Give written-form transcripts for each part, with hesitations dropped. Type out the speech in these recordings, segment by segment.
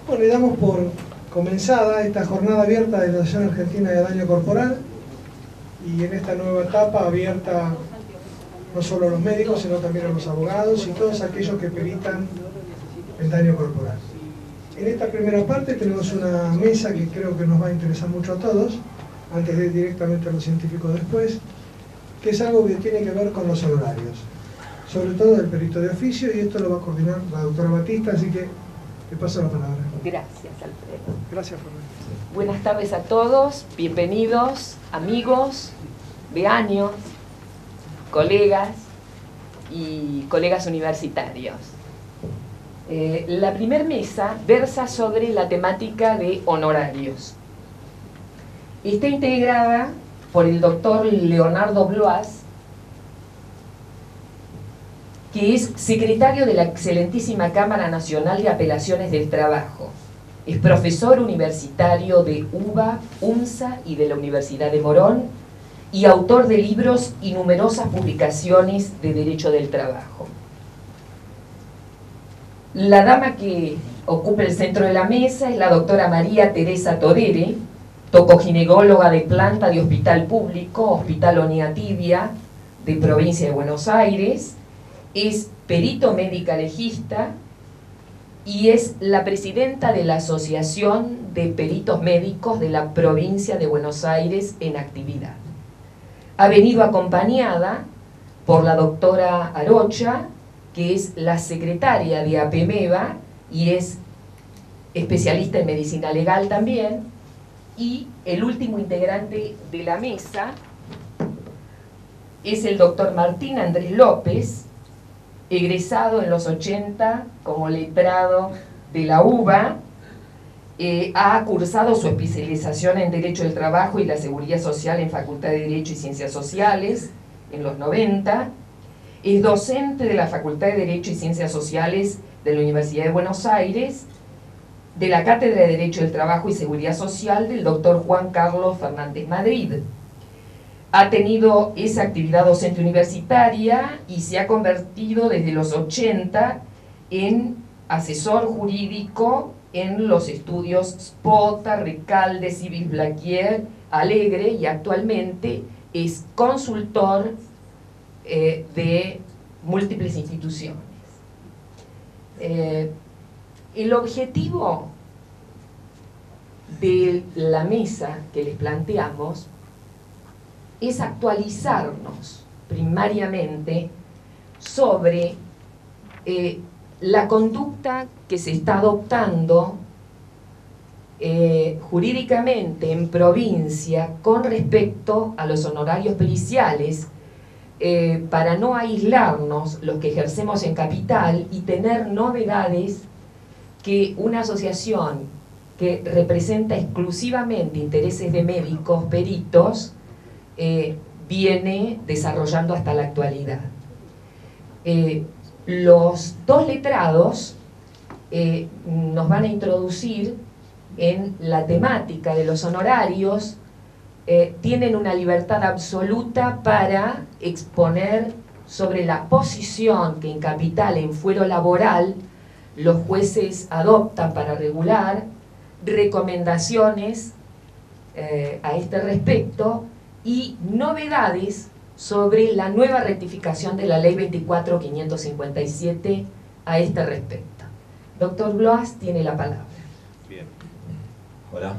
Bueno, y damos por comenzada esta jornada abierta de la Asociación Argentina de Daño Corporal, y en esta nueva etapa abierta no solo a los médicos, sino también a los abogados y todos aquellos que peritan el daño corporal. En esta primera parte tenemos una mesa que creo que nos va a interesar mucho a todos, antes de ir directamente a los científicos después, que es algo que tiene que ver con los honorarios, sobre todo del perito de oficio, y esto lo va a coordinar la doctora Batista, así que te paso la palabra. Gracias, Alfredo. Gracias, Fernando. Buenas tardes a todos, bienvenidos, amigos, veaños, colegas y colegas universitarios. La primera mesa versa sobre la temática de honorarios. Está integrada por el doctor Leonardo Blois, que es secretario de la excelentísima Cámara Nacional de Apelaciones del Trabajo. Es profesor universitario de UBA, UNSA y de la Universidad de Morón, y autor de libros y numerosas publicaciones de Derecho del Trabajo. La dama que ocupa el centro de la mesa es la doctora María Teresa Todere, tocoginecóloga de planta de Hospital Público, Hospital Oñatibia, de Provincia de Buenos Aires. Es perito médica legista y es la presidenta de la Asociación de Peritos Médicos de la Provincia de Buenos Aires en actividad. Ha venido acompañada por la doctora Arocha, que es la secretaria de APEMEVA y es especialista en medicina legal también, y el último integrante de la mesa es el doctor Martín Andrés López, egresado en los 80 como letrado de la UBA, ha cursado su especialización en Derecho del Trabajo y la Seguridad Social en Facultad de Derecho y Ciencias Sociales en los 90, es docente de la Facultad de Derecho y Ciencias Sociales de la Universidad de Buenos Aires, de la Cátedra de Derecho del Trabajo y Seguridad Social del doctor Juan Carlos Fernández Madrid. Ha tenido esa actividad docente universitaria y se ha convertido desde los 80 en asesor jurídico en los estudios Spota, Recalde, Civil Blaquier, Alegre, y actualmente es consultor de múltiples instituciones. El objetivo de la mesa que les planteamos es actualizarnos primariamente sobre la conducta que se está adoptando jurídicamente en provincia con respecto a los honorarios periciales, para no aislarnos los que ejercemos en capital y tener novedades que una asociación que representa exclusivamente intereses de médicos, peritos, viene desarrollando hasta la actualidad. Los dos letrados nos van a introducir en la temática de los honorarios. Tienen una libertad absoluta para exponer sobre la posición que en capital, en fuero laboral, los jueces adoptan para regular, recomendaciones a este respecto y novedades sobre la nueva rectificación de la ley 24.557 a este respecto. Doctor Blois tiene la palabra. Bien. Hola.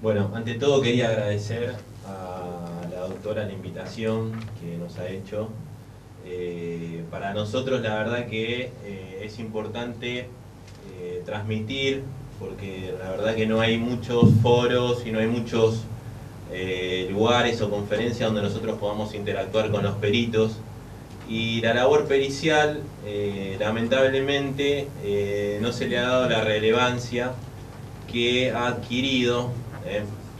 Bueno, ante todo quería agradecer a la doctora la invitación que nos ha hecho. Para nosotros la verdad que es importante transmitir, porque la verdad que no hay muchos foros y no hay muchos lugares o conferencias donde nosotros podamos interactuar con los peritos, y la labor pericial lamentablemente no se le ha dado la relevancia que ha adquirido,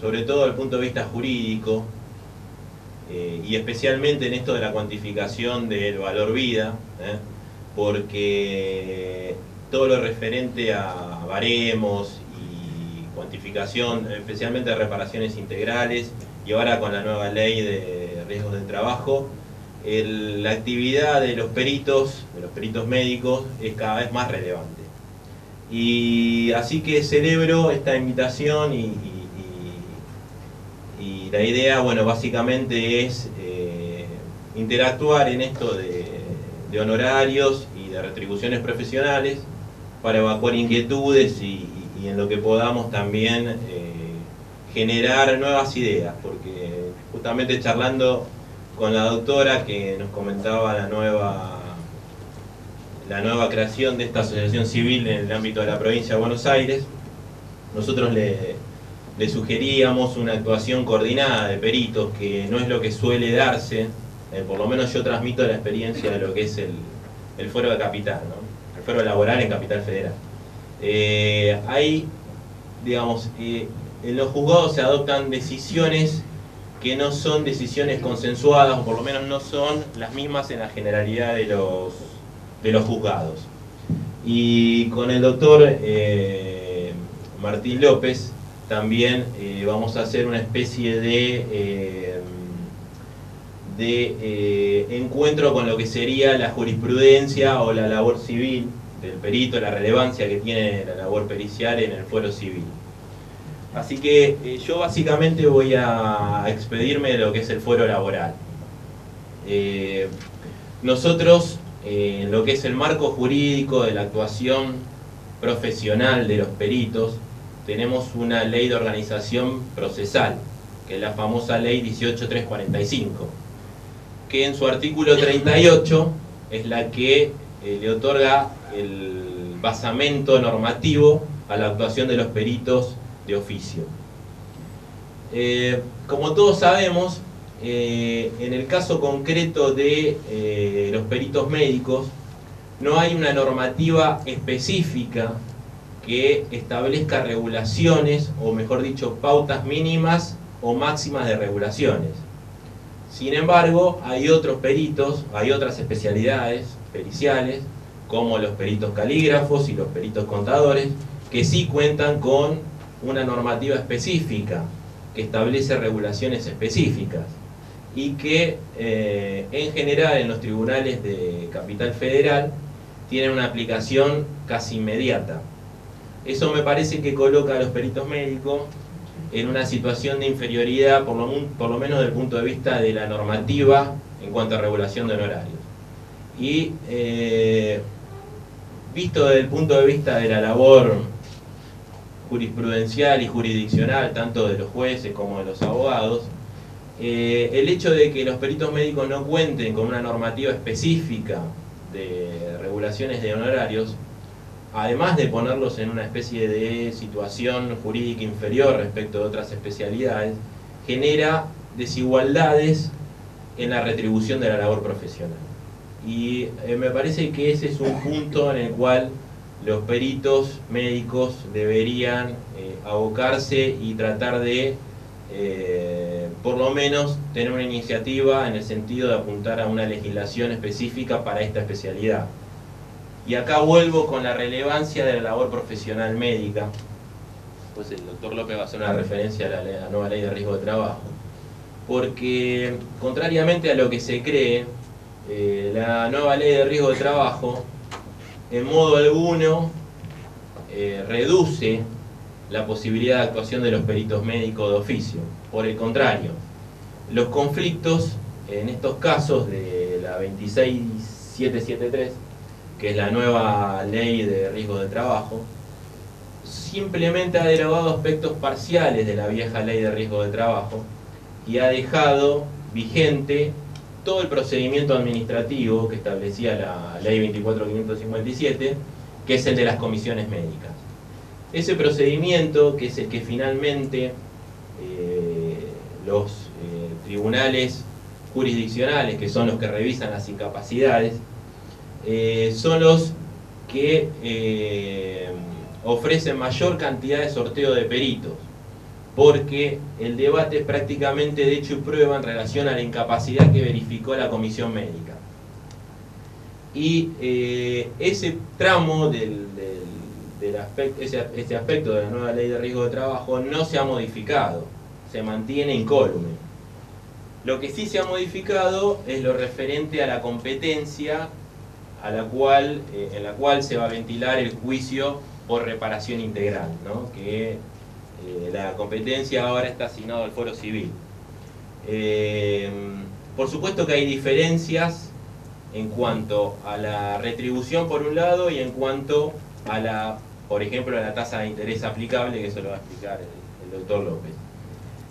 sobre todo desde el punto de vista jurídico, y especialmente en esto de la cuantificación del valor vida, porque todo lo referente a baremos y cuantificación, especialmente de reparaciones integrales, y ahora con la nueva ley de riesgos del trabajo, la actividad de los peritos médicos es cada vez más relevante. Y así que celebro esta invitación y la idea, bueno, básicamente es interactuar en esto de honorarios y de retribuciones profesionales para evacuar inquietudes y en lo que podamos también generar nuevas ideas, porque justamente charlando con la doctora que nos comentaba la nueva creación de esta asociación civil en el ámbito de la provincia de Buenos Aires, nosotros le sugeríamos una actuación coordinada de peritos, que no es lo que suele darse, por lo menos yo transmito la experiencia de lo que es el fuero de Capital, ¿no? El fuero laboral en Capital Federal. Hay, digamos, en los juzgados se adoptan decisiones que no son decisiones consensuadas, o por lo menos no son las mismas en la generalidad de los juzgados. Y con el doctor Martín López también vamos a hacer una especie de encuentro con lo que sería la jurisprudencia o la labor civil del perito, la relevancia que tiene la labor pericial en el fuero civil. Así que yo básicamente voy a expedirme de lo que es el fuero laboral. Nosotros, en lo que es el marco jurídico de la actuación profesional de los peritos, tenemos una ley de organización procesal, que es la famosa ley 18345, que en su artículo 38 es la que le otorga el basamento normativo a la actuación de los peritos de oficio. Como todos sabemos, en el caso concreto de los peritos médicos, no hay una normativa específica que establezca regulaciones, o mejor dicho, pautas mínimas o máximas de regulaciones. Sin embargo, hay otros peritos, hay otras especialidades periciales, como los peritos calígrafos y los peritos contadores, que sí cuentan con una normativa específica, que establece regulaciones específicas, y que en general en los tribunales de Capital Federal tienen una aplicación casi inmediata. Eso me parece que coloca a los peritos médicos en una situación de inferioridad, por lo menos desde el punto de vista de la normativa en cuanto a regulación de honorarios. Y visto desde el punto de vista de la labor jurisprudencial y jurisdiccional, tanto de los jueces como de los abogados, el hecho de que los peritos médicos no cuenten con una normativa específica de regulaciones de honorarios, además de ponerlos en una especie de situación jurídica inferior respecto de otras especialidades, genera desigualdades en la retribución de la labor profesional. Y me parece que ese es un punto en el cual los peritos médicos deberían abocarse y tratar de, por lo menos, tener una iniciativa en el sentido de apuntar a una legislación específica para esta especialidad. Y acá vuelvo con la relevancia de la labor profesional médica. Pues el doctor López va a hacer una referencia a la nueva ley de riesgo de trabajo. Porque, contrariamente a lo que se cree, la nueva ley de riesgo de trabajo en modo alguno reduce la posibilidad de actuación de los peritos médicos de oficio. Por el contrario, los conflictos en estos casos de la 26773, que es la nueva ley de riesgo de trabajo, simplemente ha derogado aspectos parciales de la vieja ley de riesgo de trabajo y ha dejado vigente todo el procedimiento administrativo que establecía la ley 24557, que es el de las comisiones médicas. Ese procedimiento, que es el que finalmente los tribunales jurisdiccionales, que son los que revisan las incapacidades, son los que ofrecen mayor cantidad de sorteo de peritos, porque el debate es prácticamente de hecho y prueba en relación a la incapacidad que verificó la comisión médica. Y ese tramo ese aspecto de la nueva ley de riesgo de trabajo no se ha modificado, se mantiene incólume. Lo que sí se ha modificado es lo referente a la competencia en la cual se va a ventilar el juicio por reparación integral, ¿no? Que la competencia ahora está asignada al Foro Civil. Por supuesto que hay diferencias en cuanto a la retribución por un lado y en cuanto a la, por ejemplo, a la tasa de interés aplicable, que eso lo va a explicar el doctor López,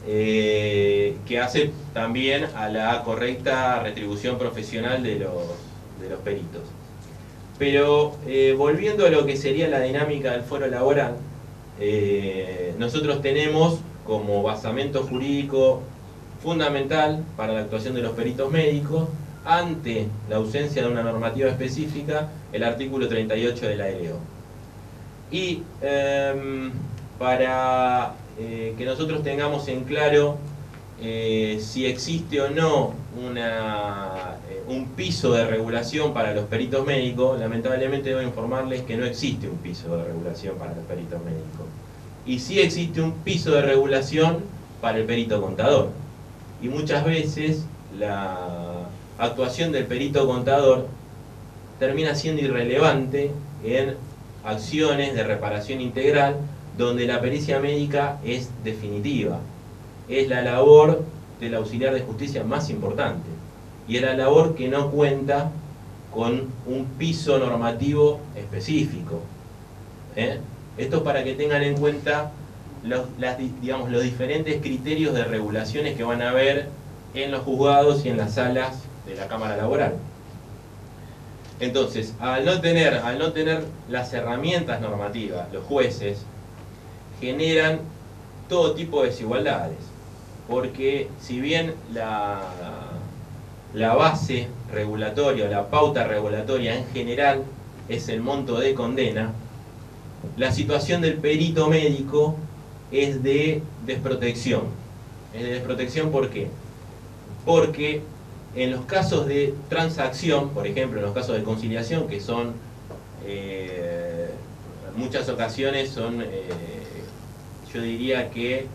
que hace también a la correcta retribución profesional de los peritos. Pero volviendo a lo que sería la dinámica del foro laboral, nosotros tenemos como basamento jurídico fundamental para la actuación de los peritos médicos, ante la ausencia de una normativa específica, el artículo 38 de la LO. Y para que nosotros tengamos en claro si existe o no un piso de regulación para los peritos médicos, lamentablemente debo informarles que no existe un piso de regulación para los peritos médicos. Y sí existe un piso de regulación para el perito contador. Y muchas veces la actuación del perito contador termina siendo irrelevante en acciones de reparación integral donde la pericia médica es definitiva. Es la labor del auxiliar de justicia más importante y es la labor que no cuenta con un piso normativo específico. Esto es para que tengan en cuenta los diferentes criterios de regulaciones que van a haber en los juzgados y en las salas de la Cámara Laboral. Entonces, al no tener las herramientas normativas, los jueces generan todo tipo de desigualdades, porque si bien la base regulatoria o la pauta regulatoria en general es el monto de condena, la situación del perito médico es de desprotección. Es de desprotección, ¿por qué? Porque en los casos de transacción, por ejemplo, en los casos de conciliación, que son, muchas ocasiones son, yo diría que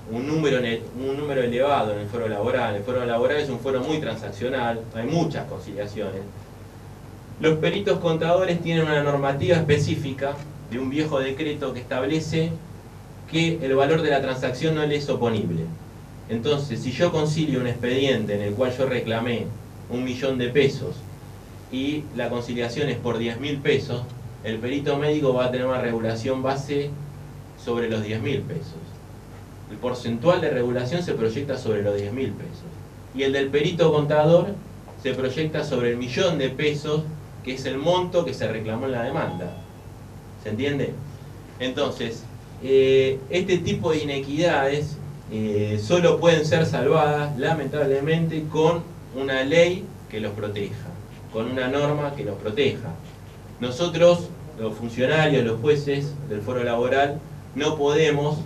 un número elevado en el foro laboral. El foro laboral es un foro muy transaccional, hay muchas conciliaciones. Los peritos contadores tienen una normativa específica de un viejo decreto que establece que el valor de la transacción no le es oponible. Entonces, si yo concilio un expediente en el cual yo reclamé 1.000.000 de pesos y la conciliación es por 10.000 pesos, el perito médico va a tener una regulación base sobre los 10.000 pesos. El porcentual de regulación se proyecta sobre los 10.000 pesos. Y el del perito contador se proyecta sobre el 1.000.000 de pesos, que es el monto que se reclamó en la demanda. ¿Se entiende? Entonces, este tipo de inequidades solo pueden ser salvadas, lamentablemente, con una ley que los proteja, con una norma que los proteja. Nosotros, los funcionarios, los jueces del foro laboral, no podemos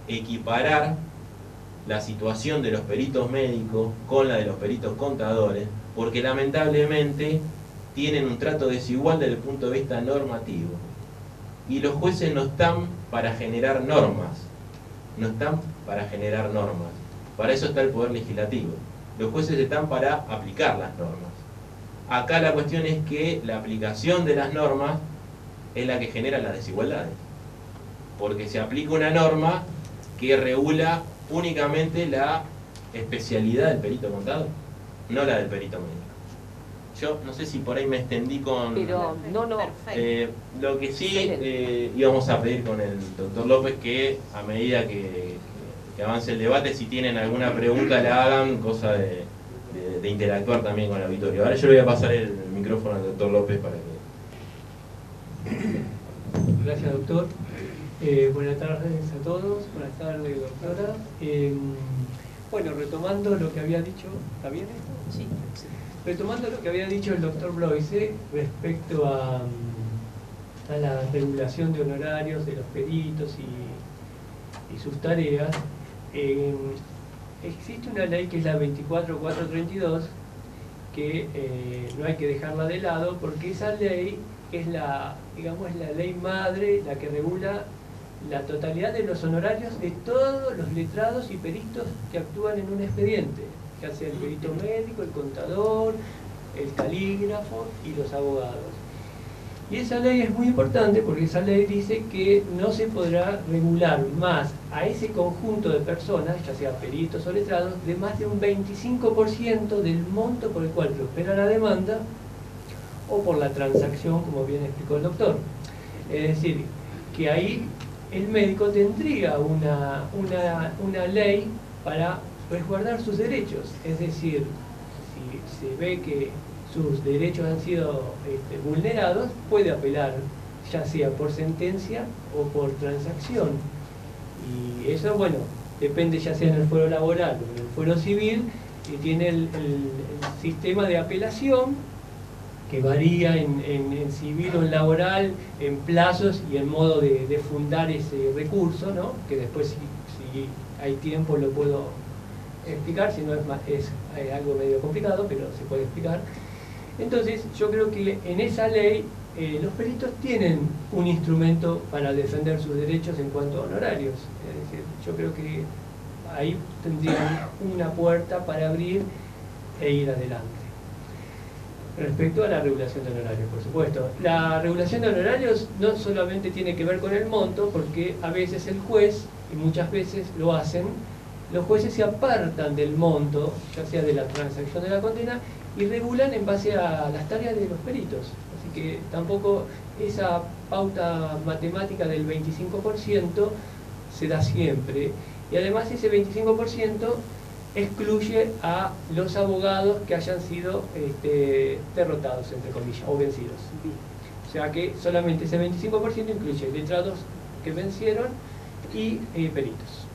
equiparar la situación de los peritos médicos con la de los peritos contadores, porque lamentablemente tienen un trato desigual desde el punto de vista normativo. Y los jueces no están para generar normas, no están para generar normas. Para eso está el Poder Legislativo. Los jueces están para aplicar las normas. Acá la cuestión es que la aplicación de las normas es la que genera las desigualdades. Porque se aplica una norma que regula únicamente la especialidad del perito contador, no la del perito médico. Yo no sé si por ahí me extendí con... Pero no. Lo que sí íbamos a pedir con el doctor López que a medida que avance el debate, si tienen alguna pregunta la hagan, cosa de interactuar también con el auditorio. Ahora yo le voy a pasar el micrófono al doctor López para que... Gracias, doctor. Buenas tardes a todos, buenas tardes, doctora. Bueno, retomando lo que había dicho, ¿está bien esto? Sí. Retomando lo que había dicho el doctor Bloise respecto a la regulación de honorarios de los peritos y sus tareas, existe una ley que es la 24432, que no hay que dejarla de lado, porque esa ley es la ley madre, la que regula la totalidad de los honorarios de todos los letrados y peritos que actúan en un expediente, ya sea el perito médico, el contador, el calígrafo y los abogados. Y esa ley es muy importante porque esa ley dice que no se podrá regular más a ese conjunto de personas, ya sea peritos o letrados, de más de un 25% del monto por el cual prospera la demanda o por la transacción, como bien explicó el doctor. Es decir, que ahí el médico tendría una ley para resguardar sus derechos. Es decir, si se ve que sus derechos han sido vulnerados, puede apelar, ya sea por sentencia o por transacción. Y eso, bueno, depende ya sea en el fuero laboral o en el fuero civil, que tiene el sistema de apelación, que varía en civil o en laboral, en plazos y en modo de fundar ese recurso, ¿no? Que después, si hay tiempo, lo puedo explicar, si no es algo medio complicado, pero se puede explicar. Entonces, yo creo que en esa ley los peritos tienen un instrumento para defender sus derechos en cuanto a honorarios. Es decir, yo creo que ahí tendrían una puerta para abrir e ir adelante. Respecto a la regulación de honorarios, por supuesto. La regulación de honorarios no solamente tiene que ver con el monto, porque a veces el juez, y muchas veces lo hacen, los jueces se apartan del monto, ya sea de la transacción de la condena, y regulan en base a las tareas de los peritos. Así que tampoco esa pauta matemática del 25% se da siempre. Y además ese 25% excluye a los abogados que hayan sido derrotados, entre comillas, o vencidos. O sea que solamente ese 25% incluye letrados que vencieron y peritos.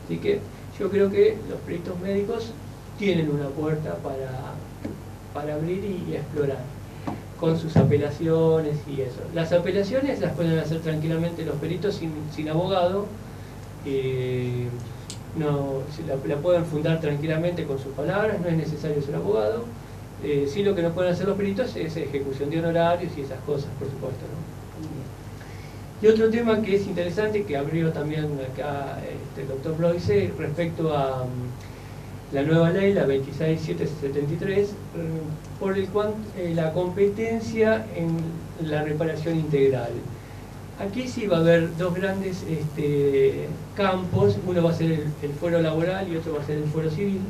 Así que yo creo que los peritos médicos tienen una puerta para abrir y explorar con sus apelaciones y eso. Las apelaciones las pueden hacer tranquilamente los peritos sin abogado, la pueden fundar tranquilamente con sus palabras, no es necesario ser abogado. Sí, lo que no pueden hacer los peritos es ejecución de honorarios y esas cosas, por supuesto, ¿no? Y otro tema que es interesante, que abrió también acá el doctor Bloise, respecto a la nueva ley, la 26773, por el cual la competencia en la reparación integral. Aquí sí va a haber dos grandes campos, uno va a ser el fuero laboral y otro va a ser el fuero civil,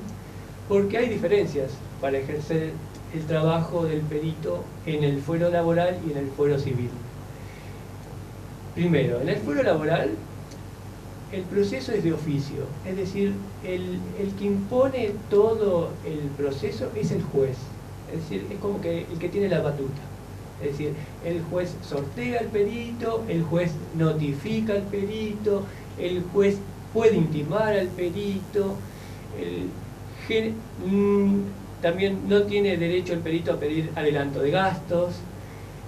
porque hay diferencias para ejercer el trabajo del perito en el fuero laboral y en el fuero civil. Primero, en el fuero laboral el proceso es de oficio, es decir, el que impone todo el proceso es el juez, es decir, es como que el que tiene la batuta. Es decir, el juez sortea al perito, el juez notifica al perito, el juez puede intimar al perito, también no tiene derecho el perito a pedir adelanto de gastos,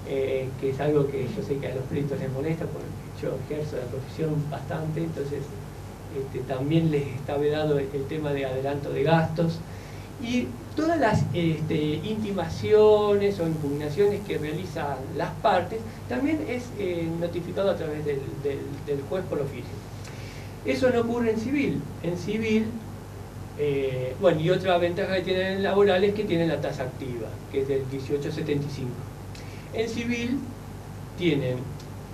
que es algo que yo sé que a los peritos les molesta porque yo ejerzo la profesión bastante, entonces también les está vedado el tema de adelanto de gastos. Y todas las intimaciones o impugnaciones que realizan las partes también es notificado a través del juez por oficio. Eso no ocurre en civil. En civil, bueno, y otra ventaja que tienen en laboral es que tienen la tasa activa, que es del 1875. En civil tienen,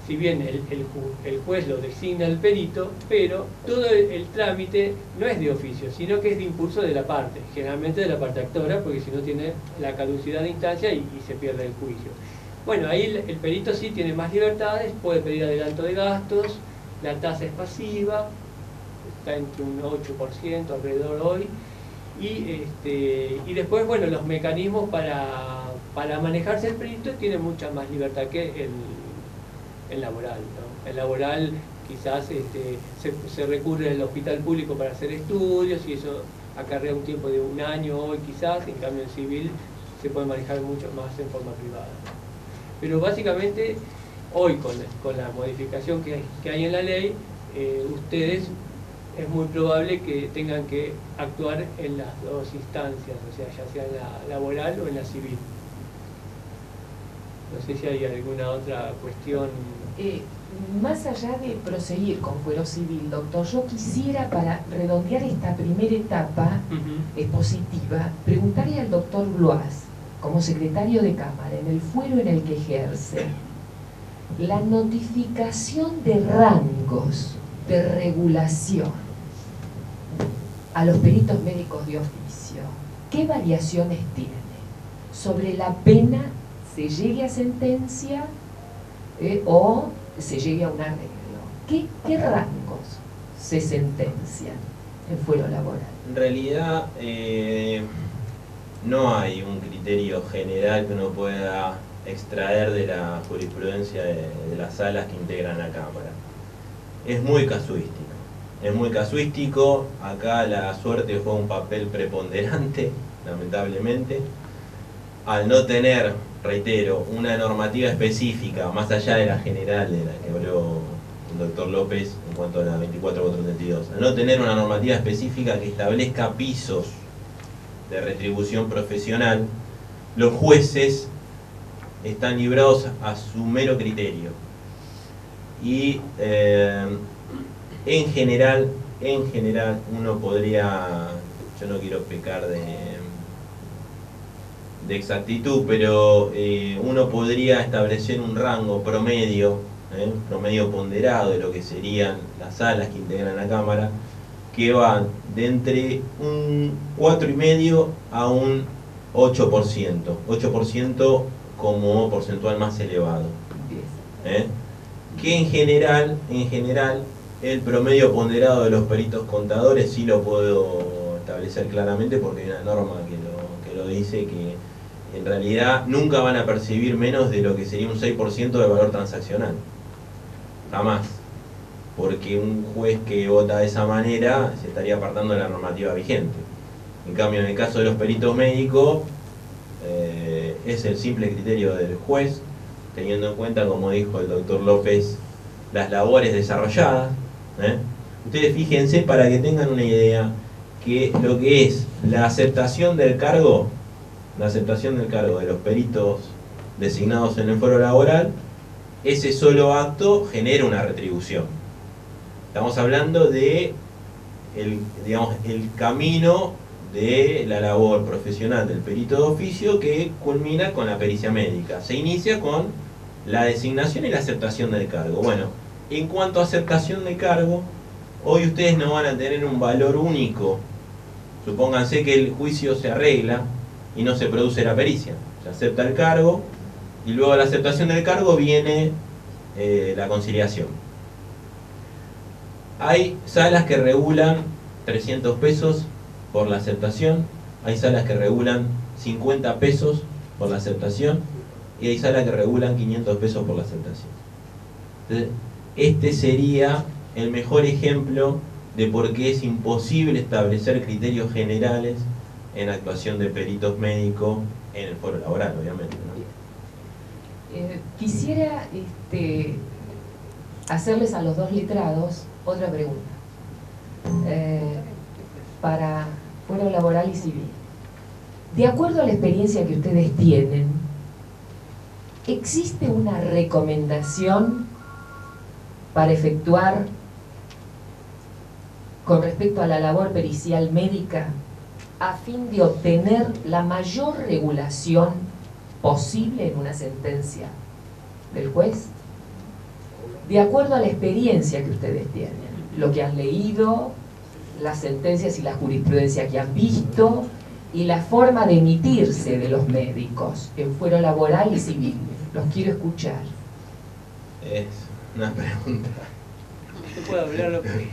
si bien el juez lo designa al perito, pero todo el trámite no es de oficio, sino que es de impulso de la parte, generalmente de la parte actora, porque si no tiene la caducidad de instancia y se pierde el juicio. Bueno, ahí el perito sí tiene más libertades, puede pedir adelanto de gastos, la tasa es pasiva, está entre un 8% alrededor hoy, y después, bueno, los mecanismos para manejarse el perito tiene mucha más libertad que el laboral, ¿no? El laboral quizás se recurre al hospital público para hacer estudios y eso acarrea un tiempo de un año hoy quizás, en cambio en civil se puede manejar mucho más en forma privada, ¿no? Pero básicamente hoy con la modificación que hay en la ley, ustedes es muy probable que tengan que actuar en las dos instancias, o sea, ya sea en la laboral o en la civil. No sé si hay alguna otra cuestión. Más allá de proseguir con fuero civil, doctor, yo quisiera, para redondear esta primera etapa expositiva, preguntarle al doctor Bloise, como secretario de Cámara, en el fuero en el que ejerce, la notificación de rangos de regulación a los peritos médicos de oficio, ¿qué variaciones tiene? Sobre la pena se llegue a sentencia o se llegue a un arreglo. ¿Qué rangos se sentencian en fuero laboral? En realidad no hay un criterio general que uno pueda extraer de la jurisprudencia de las salas que integran la Cámara. Es muy casuístico. Es muy casuístico. Acá la suerte juega un papel preponderante, lamentablemente. Al no tener, reitero, una normativa específica, más allá de la general de la que habló el doctor López en cuanto a la 24432, al no tener una normativa específica que establezca pisos de retribución profesional, los jueces están librados a su mero criterio. Y en general uno podría, yo no quiero pecar de exactitud, pero uno podría establecer un rango promedio, promedio ponderado de lo que serían las salas que integran la Cámara, que van de entre un 4,5 a un 8%, 8% como porcentual más elevado. Que en general el promedio ponderado de los peritos contadores sí lo puedo establecer claramente, porque hay una norma que lo dice, que en realidad nunca van a percibir menos de lo que sería un 6% de valor transaccional. Jamás. Porque un juez que vota de esa manera se estaría apartando de la normativa vigente. En cambio, en el caso de los peritos médicos, es el simple criterio del juez, teniendo en cuenta, como dijo el doctor López, las labores desarrolladas. Ustedes fíjense, para que tengan una idea, que lo que es la aceptación del cargo de los peritos designados en el foro laboral, ese solo acto genera una retribución. Estamos hablando de el camino de la labor profesional del perito de oficio, que culmina con la pericia médica. Se inicia con la designación y la aceptación del cargo. Bueno, en cuanto a aceptación de cargo, hoy ustedes no van a tener un valor único. Supónganse que el juicio se arregla y no se produce la pericia. Se acepta el cargo y luego de la aceptación del cargo viene la conciliación. Hay salas que regulan 300 pesos por la aceptación, hay salas que regulan 50 pesos por la aceptación y hay salas que regulan 500 pesos por la aceptación. Entonces, este sería el mejor ejemplo de por qué es imposible establecer criterios generales en actuación de peritos médicos en el foro laboral, obviamente, ¿no? Quisiera hacerles a los dos letrados otra pregunta. Para foro laboral y civil. De acuerdo a la experiencia que ustedes tienen, ¿existe una recomendación para efectuar con respecto a la labor pericial médica a fin de obtener la mayor regulación posible en una sentencia del juez? De acuerdo a la experiencia que ustedes tienen, lo que han leído, las sentencias y la jurisprudencia que han visto y la forma de emitirse de los médicos en fuero laboral y civil. Los quiero escuchar. Es una pregunta Yo puedo hablarlo por mi...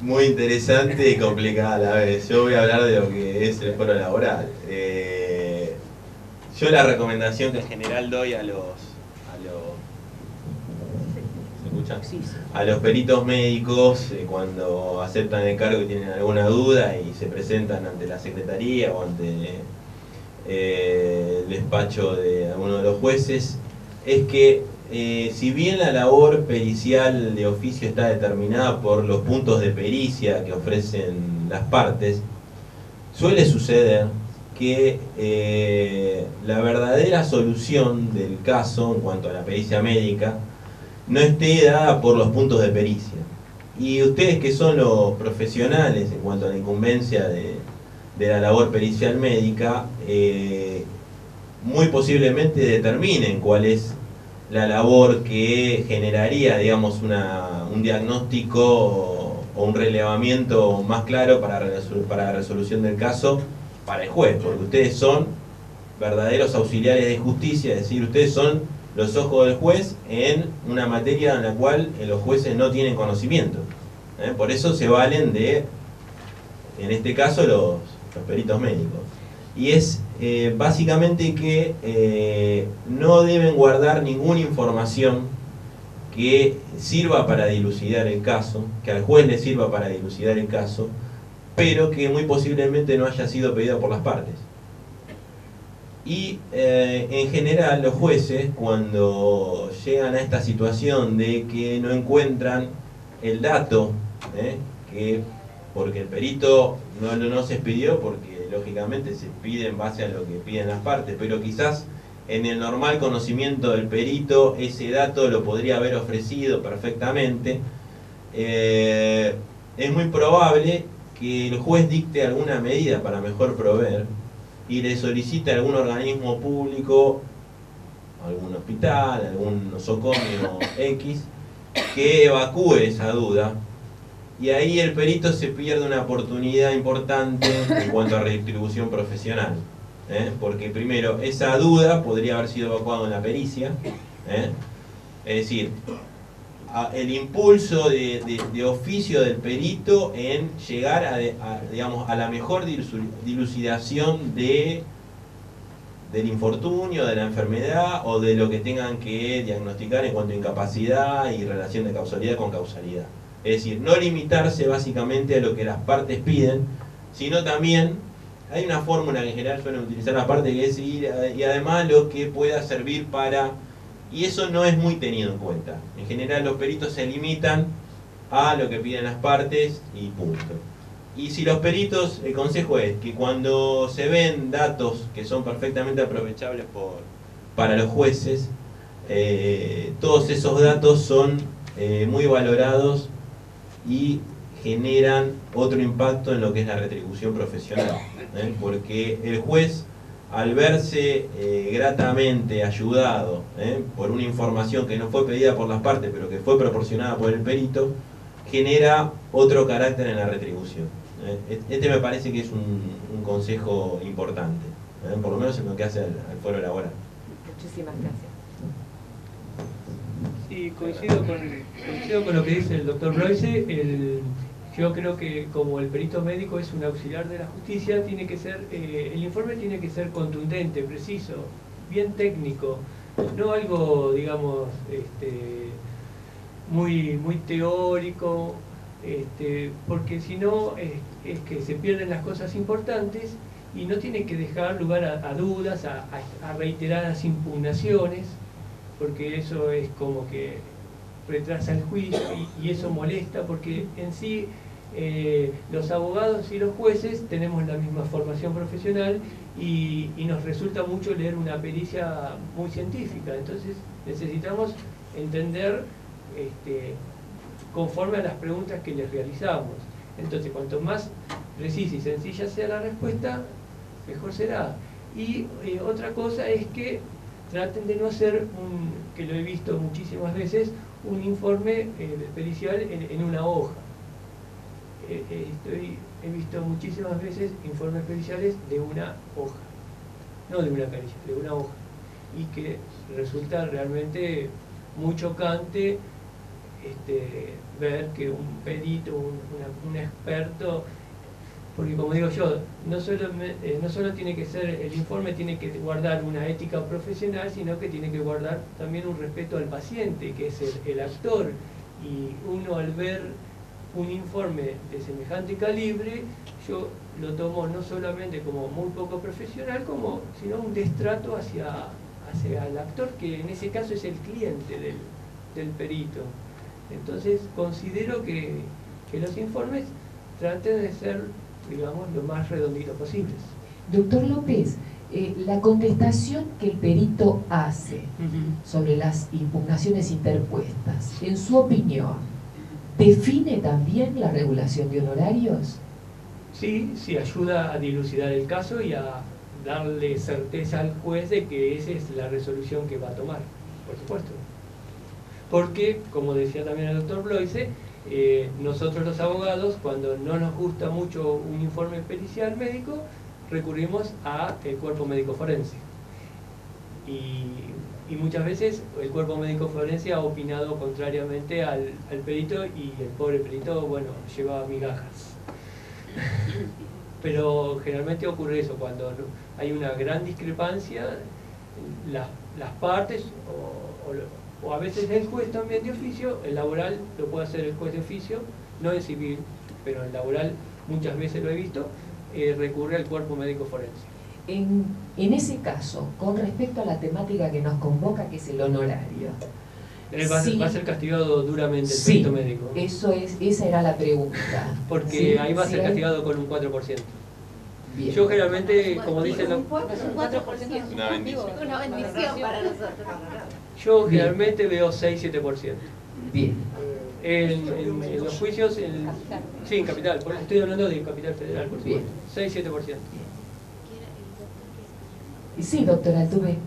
muy interesante y complicada a la vez. Yo voy a hablar de lo que es el foro laboral. Yo la recomendación que en general doy a los a los peritos médicos, cuando aceptan el cargo y tienen alguna duda y se presentan ante la secretaría o ante el despacho de alguno de los jueces, es que si bien la labor pericial de oficio está determinada por los puntos de pericia que ofrecen las partes, suele suceder que la verdadera solución del caso en cuanto a la pericia médica no esté dada por los puntos de pericia. Y ustedes, que son los profesionales en cuanto a la incumbencia de la labor pericial médica, muy posiblemente determinen cuál es la labor que generaría, digamos, un diagnóstico o un relevamiento más claro para la resolución del caso para el juez, porque ustedes son verdaderos auxiliares de justicia, es decir, ustedes son los ojos del juez en una materia en la cual los jueces no tienen conocimiento. Por eso se valen de, en este caso, los peritos médicos. Y es básicamente que no deben guardar ninguna información que sirva para dilucidar el caso, que al juez le sirva para dilucidar el caso, pero que muy posiblemente no haya sido pedida por las partes. Y en general los jueces, cuando llegan a esta situación de que no encuentran el dato, porque el perito no se expidió, porque lógicamente se pide en base a lo que piden las partes, pero quizás en el normal conocimiento del perito ese dato lo podría haber ofrecido perfectamente, es muy probable que el juez dicte alguna medida para mejor proveer y le solicite a algún organismo público, algún hospital, algún nosocomio X, que evacúe esa duda, y ahí el perito se pierde una oportunidad importante en cuanto a redistribución profesional, porque primero, esa duda podría haber sido evacuada en la pericia, es decir, el impulso de oficio del perito en llegar digamos, a la mejor dilucidación del infortunio, de la enfermedad o de lo que tengan que diagnosticar en cuanto a incapacidad y relación de causalidad con causalidad. Es decir, no limitarse básicamente a lo que las partes piden, sino también, hay una fórmula que en general suelen utilizar las partes, que es y además lo que pueda servir para... Y eso no es muy tenido en cuenta. En general los peritos se limitan a lo que piden las partes y punto. Y si los peritos, el consejo es que cuando se ven datos que son perfectamente aprovechables para los jueces, todos esos datos son muy valorados y generan otro impacto en lo que es la retribución profesional. Porque el juez, al verse gratamente ayudado por una información que no fue pedida por las partes, pero que fue proporcionada por el perito, genera otro carácter en la retribución. Este me parece que es un consejo importante, por lo menos en lo que hace al foro laboral. Muchísimas gracias. Sí, coincido con lo que dice el doctor Bloise. Yo creo que como el perito médico es un auxiliar de la justicia, tiene que ser, el informe tiene que ser contundente, preciso, bien técnico, no algo, digamos, muy teórico, porque si no es que se pierden las cosas importantes y no tiene que dejar lugar a dudas, a reiteradas impugnaciones, porque eso es como que retrasa el juicio y eso molesta, porque en sí los abogados y los jueces tenemos la misma formación profesional y nos resulta mucho leer una pericia muy científica, entonces necesitamos entender conforme a las preguntas que les realizamos. Entonces cuanto más precisa y sencilla sea la respuesta, mejor será. Y otra cosa es que traten de no hacer, que lo he visto muchísimas veces, un informe pericial en una hoja. He visto muchísimas veces informes periciales de una hoja, no de una pericia, de una hoja, y que resulta realmente muy chocante ver que un perito, un experto, porque como digo yo, no solo tiene que ser, el informe tiene que guardar una ética profesional, sino que tiene que guardar también un respeto al paciente, que es el actor, y uno al ver un informe de semejante calibre, yo lo tomo no solamente como muy poco profesional, sino un destrato hacia el actor, que en ese caso es el cliente del perito. Entonces considero que los informes traten de ser, digamos, lo más redonditos posibles. Doctor López, la contestación que el perito hace sobre las impugnaciones interpuestas, en su opinión, ¿define también la regulación de honorarios? Sí, ayuda a dilucidar el caso y a darle certeza al juez de que esa es la resolución que va a tomar, por supuesto. Porque, como decía también el doctor Bloise, nosotros los abogados, cuando no nos gusta mucho un informe pericial médico, recurrimos al cuerpo médico forense. Y muchas veces el cuerpo médico forense ha opinado contrariamente al perito, y el pobre perito, bueno, lleva migajas. Pero generalmente ocurre eso, cuando hay una gran discrepancia, las partes, o a veces el juez también de oficio. El laboral lo puede hacer el juez de oficio, no en civil, pero en laboral muchas veces lo he visto, recurre al cuerpo médico forense. En ese caso, con respecto a la temática que nos convoca, que es el honorario, Va a ser castigado duramente el sí, perito médico. Esa era la pregunta. Porque sí, ahí va a ser sí, castigado con un 4%. Bien. Yo generalmente, como dicen los... Un 4%. Una bendición. Una bendición para nosotros. Yo generalmente veo 6-7%. Bien. En los juicios, sí, en Capital, estoy hablando de Capital Federal, por supuesto. 6-7%. Y sí, doctora Altuve.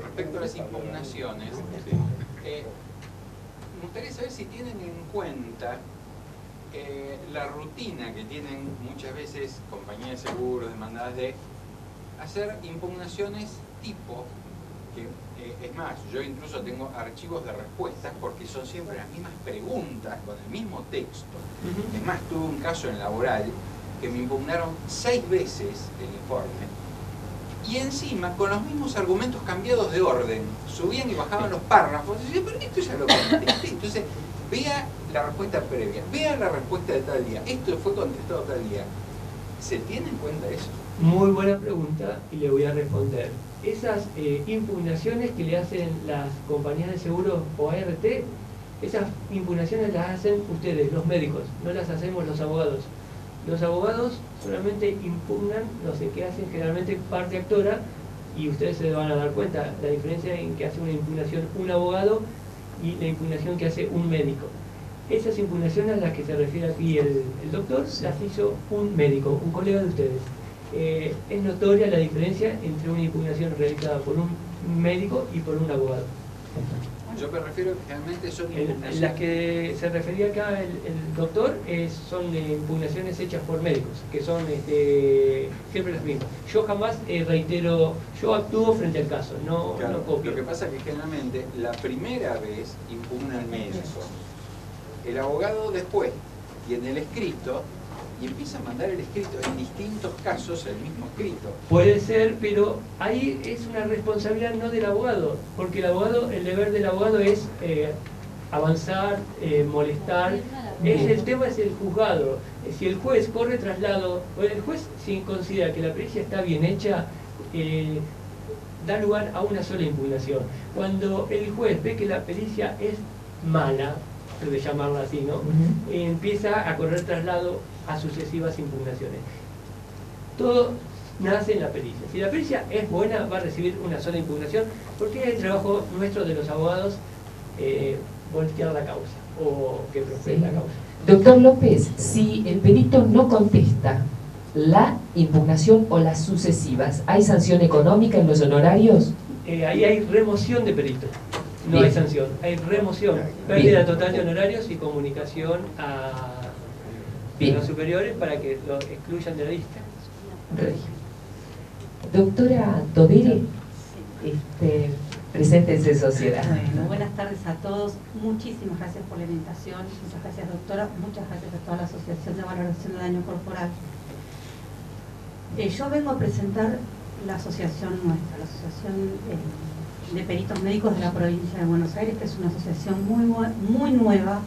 Respecto a las impugnaciones, me gustaría saber si tienen en cuenta la rutina que tienen muchas veces compañías de seguros demandadas de hacer impugnaciones tipo, que es más, yo incluso tengo archivos de respuestas porque son siempre las mismas preguntas con el mismo texto. Es más, tuve un caso en laboral que me impugnaron 6 veces el informe, y encima con los mismos argumentos cambiados de orden, subían y bajaban los párrafos, y yo, pero esto ya lo contesté. Entonces, vea la respuesta previa, vea la respuesta de tal día, esto fue contestado tal día. ¿Se tiene en cuenta eso? Muy buena pregunta, y le voy a responder. Esas impugnaciones que le hacen las compañías de seguros o ART, esas impugnaciones las hacen ustedes, los médicos, no las hacemos los abogados. Los abogados solamente impugnan, no sé qué hacen, generalmente parte actora, y ustedes se van a dar cuenta la diferencia en que hace una impugnación un abogado y la impugnación que hace un médico. Esas impugnaciones a las que se refiere aquí el doctor las hizo un médico, un colega de ustedes. Es notoria la diferencia entre una impugnación realizada por un médico y por un abogado. Yo me refiero que generalmente son impugnaciones. Las que se refería acá el doctor son impugnaciones hechas por médicos, que son siempre las mismas. Yo jamás reitero, yo actúo frente al caso, no copio. Lo que pasa es que generalmente la primera vez impugna el médico, el abogado después, y en el escrito, y empieza a mandar el escrito en distintos casos, el mismo escrito. Puede ser, pero ahí es una responsabilidad no del abogado, porque el deber del abogado es avanzar, molestar. El tema es el juzgado. Si el juez corre traslado, o el juez, si considera que la pericia está bien hecha, da lugar a una sola impugnación. Cuando el juez ve que la pericia es mala, de llamarla así, ¿no? Empieza a correr traslado a sucesivas impugnaciones. Todo nace en la pericia. Si la pericia es buena, va a recibir una sola impugnación, porque es el trabajo nuestro de los abogados voltear la causa, o que prospere la causa. Doctor López, si el perito no contesta la impugnación o las sucesivas, ¿hay sanción económica en los honorarios? Ahí hay remoción de perito. No Bien. hay sanción, hay remoción, pérdida total de honorarios y comunicación a los superiores para que lo excluyan de la lista. Doctora Todere, preséntese, sociedad. Bueno, buenas tardes a todos, muchísimas gracias por la invitación, muchas gracias doctora, muchas gracias a toda la Asociación de Valoración de Daño Corporal. Yo vengo a presentar la asociación nuestra, la Asociación de Peritos Médicos de la Provincia de Buenos Aires, que es una asociación muy nueva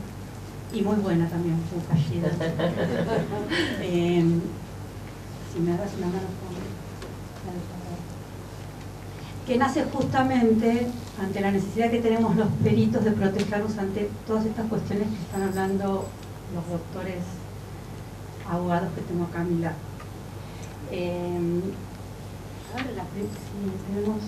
y muy buena también, muy fallida. Si me das una mano que nace justamente ante la necesidad que tenemos los peritos de protegernos ante todas estas cuestiones que están hablando los doctores abogados que tengo acá a mi lado. Si tenemos...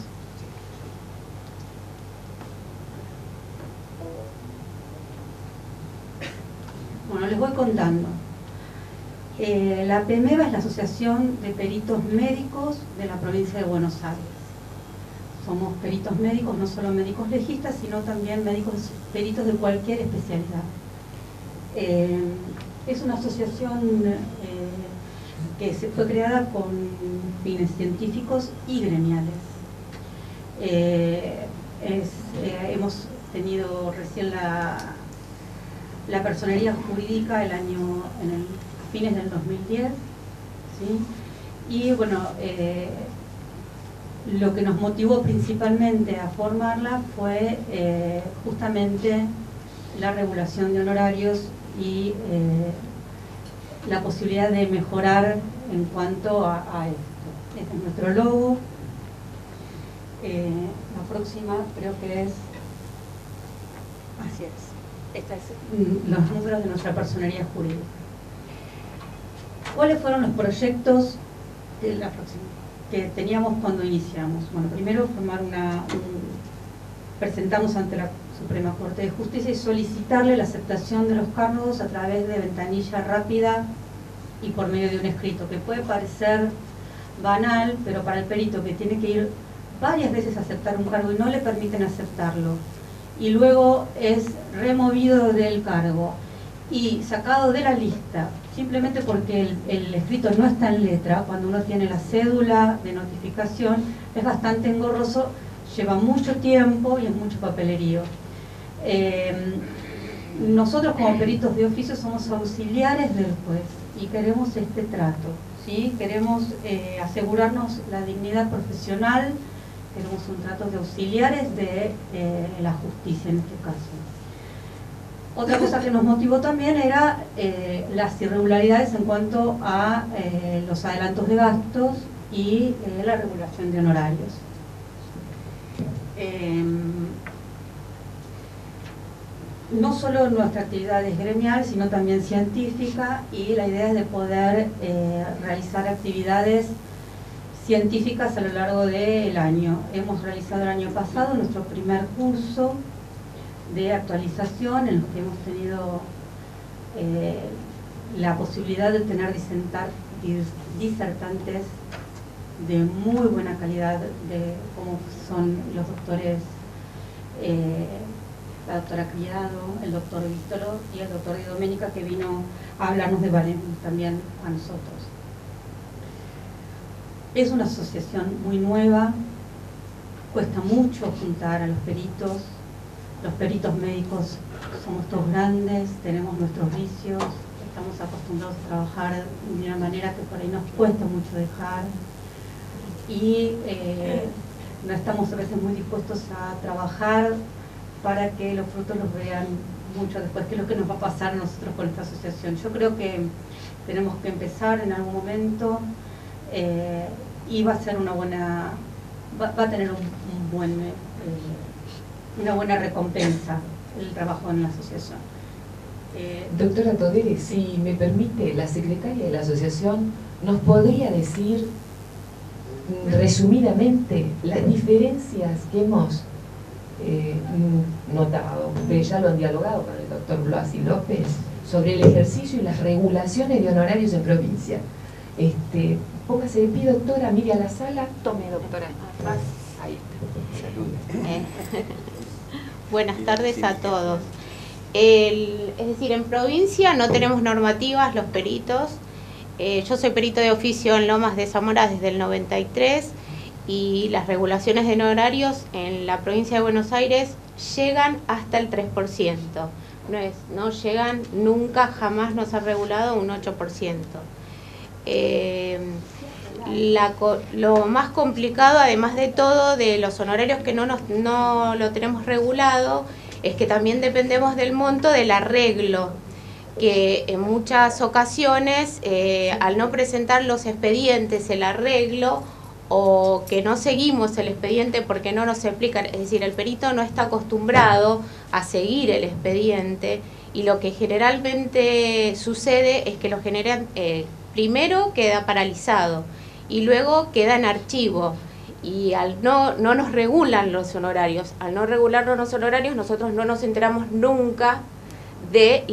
Bueno, les voy contando. La PEMEVA es la Asociación de Peritos Médicos de la provincia de Buenos Aires. Somos peritos médicos, no solo médicos legistas, sino también peritos de cualquier especialidad. Es una asociación que se fue creada con fines científicos y gremiales. Hemos tenido recién la personería jurídica en fines del 2010, ¿sí? Y bueno, lo que nos motivó principalmente a formarla fue justamente la regulación de honorarios y la posibilidad de mejorar en cuanto a esto. Este es nuestro logo. La próxima creo que es... Así es. Esta es los números de nuestra personería jurídica. ¿Cuáles fueron los proyectos de la próxima que teníamos cuando iniciamos? Bueno, primero presentamos ante la Suprema Corte de Justicia y solicitarle la aceptación de los cargos a través de ventanilla rápida y por medio de un escrito, que puede parecer banal, pero para el perito que tiene que ir varias veces a aceptar un cargo y no le permiten aceptarlo, y luego es removido del cargo y sacado de la lista, simplemente porque el escrito no está en letra, cuando uno tiene la cédula de notificación, es bastante engorroso, lleva mucho tiempo y es mucho papelerío. Nosotros como peritos de oficio somos auxiliares del juez y queremos este trato, ¿sí? Queremos asegurarnos la dignidad profesional, queremos un trato de auxiliares de la justicia en este caso. Otra cosa que nos motivó también era las irregularidades en cuanto a los adelantos de gastos y la regulación de honorarios. No solo nuestra actividad es gremial, sino también científica, y la idea es de poder realizar actividades científicas a lo largo del año. Hemos realizado el año pasado nuestro primer curso de actualización, en los que hemos tenido la posibilidad de tener disertantes de muy buena calidad, como son los doctores, la doctora Criado, el doctor Víctor y el doctor Di Domenica, que vino a hablarnos de Valen también a nosotros. Es una asociación muy nueva, cuesta mucho juntar a los peritos médicos somos todos grandes, tenemos nuestros vicios, estamos acostumbrados a trabajar de una manera que por ahí nos cuesta mucho dejar, y no estamos a veces muy dispuestos a trabajar para que los frutos los vean mucho después, que es lo que nos va a pasar a nosotros con esta asociación. Yo creo que tenemos que empezar en algún momento, y va a ser una buena, va a tener una buena recompensa el trabajo en la asociación. Doctora Todere, si me permite, la secretaria de la asociación nos podría decir resumidamente las diferencias que hemos notado. Ustedes ya lo han dialogado con el doctor Blasi López sobre el ejercicio y las regulaciones de honorarios en provincia. Póngase de pie, doctora, mire a la sala. Tome, doctora. Ahí está. Salud. Buenas tardes a todos. Es decir, en provincia no tenemos normativas los peritos. Yo soy perito de oficio en Lomas de Zamora desde el 93, y las regulaciones de honorarios en la provincia de Buenos Aires llegan hasta el 3%. No llegan nunca, jamás nos ha regulado un 8%. Lo más complicado, además de todo, de los honorarios que no lo tenemos regulado, es que también dependemos del monto del arreglo, que en muchas ocasiones, al no presentar los expedientes, el arreglo, o que no seguimos el expediente porque no nos explican, es decir, el perito no está acostumbrado a seguir el expediente, y lo que generalmente sucede es que lo generan, primero queda paralizado y luego queda en archivo, y al no nos regulan los honorarios. Al no regularnos los honorarios, nosotros no nos enteramos nunca de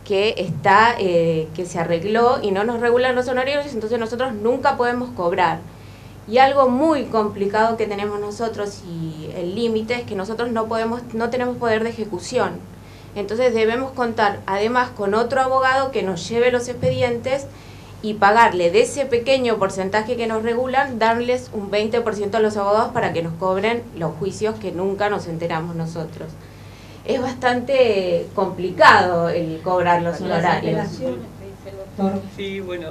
que se arregló y no nos regulan los honorarios, entonces nosotros nunca podemos cobrar. Y algo muy complicado que tenemos nosotros y el límite es que nosotros no tenemos poder de ejecución. Entonces debemos contar además con otro abogado que nos lleve los expedientes y pagarle de ese pequeño porcentaje que nos regulan, darles un 20% a los abogados para que nos cobren los juicios que nunca nos enteramos nosotros. Es bastante complicado el cobrar los honorarios. Sí, bueno,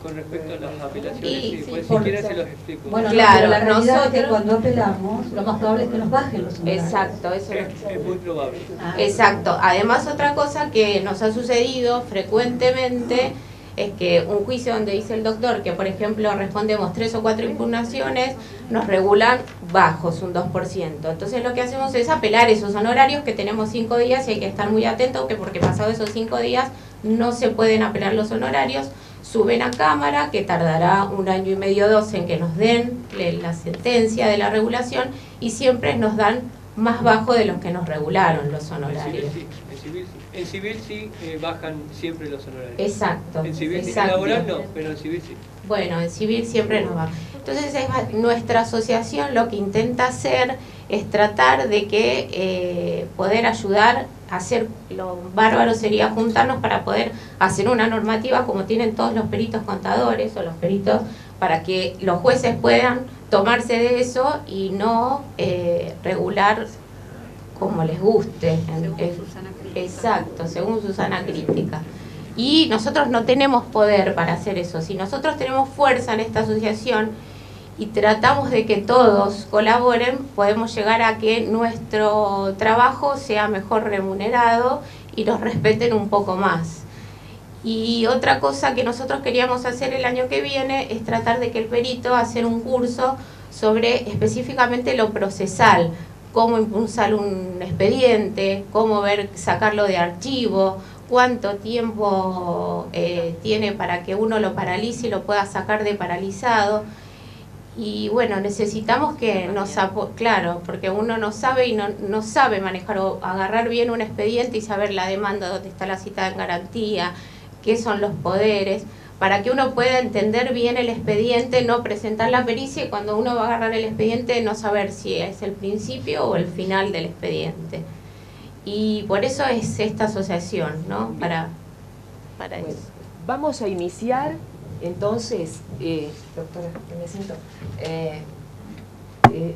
con respecto a las apelaciones, sí, pues, si quieres se los explico. Bueno, claro, pero la realidad es que nosotros, cuando apelamos, lo más probable es que nos bajen los honorarios. exacto, eso Es muy probable. exacto. Además, otra cosa que nos ha sucedido frecuentemente es que un juicio donde dice el doctor que, por ejemplo, respondemos 3 o 4 impugnaciones, nos regulan bajos, un 2%. Entonces lo que hacemos es apelar esos honorarios, que tenemos 5 días y hay que estar muy atentos, porque pasado esos 5 días no se pueden apelar los honorarios. Suben a Cámara, que tardará 1 año y medio, 2 en que nos den la sentencia de la regulación, y siempre nos dan más bajo de los que nos regularon los honorarios. En civil sí bajan siempre los honorarios. Exacto. En civil sí. En exacto. laboral no, pero en civil sí. Bueno, en civil siempre nos va. Entonces nuestra asociación lo que intenta hacer es tratar de que poder ayudar a hacer, lo bárbaro sería juntarnos para poder hacer una normativa como tienen todos los peritos contadores o los peritos, para que los jueces puedan tomarse de eso y no regular como les guste. Exacto, según su sana crítica. Y nosotros no tenemos poder para hacer eso. Si nosotros tenemos fuerza en esta asociación y tratamos de que todos colaboren, podemos llegar a que nuestro trabajo sea mejor remunerado y nos respeten un poco más. Y otra cosa que nosotros queríamos hacer el año que viene es tratar de que el perito hacer un curso sobre específicamente lo procesal, cómo impulsar un expediente, cómo sacarlo de archivo, cuánto tiempo tiene para que uno lo paralice y lo pueda sacar de paralizado. Y bueno, necesitamos que claro, porque uno no sabe y no sabe manejar o agarrar bien un expediente y saber la demanda, dónde está la cita en garantía, qué son los poderes, para que uno pueda entender bien el expediente, no presentar la pericia y cuando uno va a agarrar el expediente no saber si es el principio o el final del expediente. Y por eso es esta asociación, ¿no? Para bueno, eso. Vamos a iniciar entonces, doctora, me siento,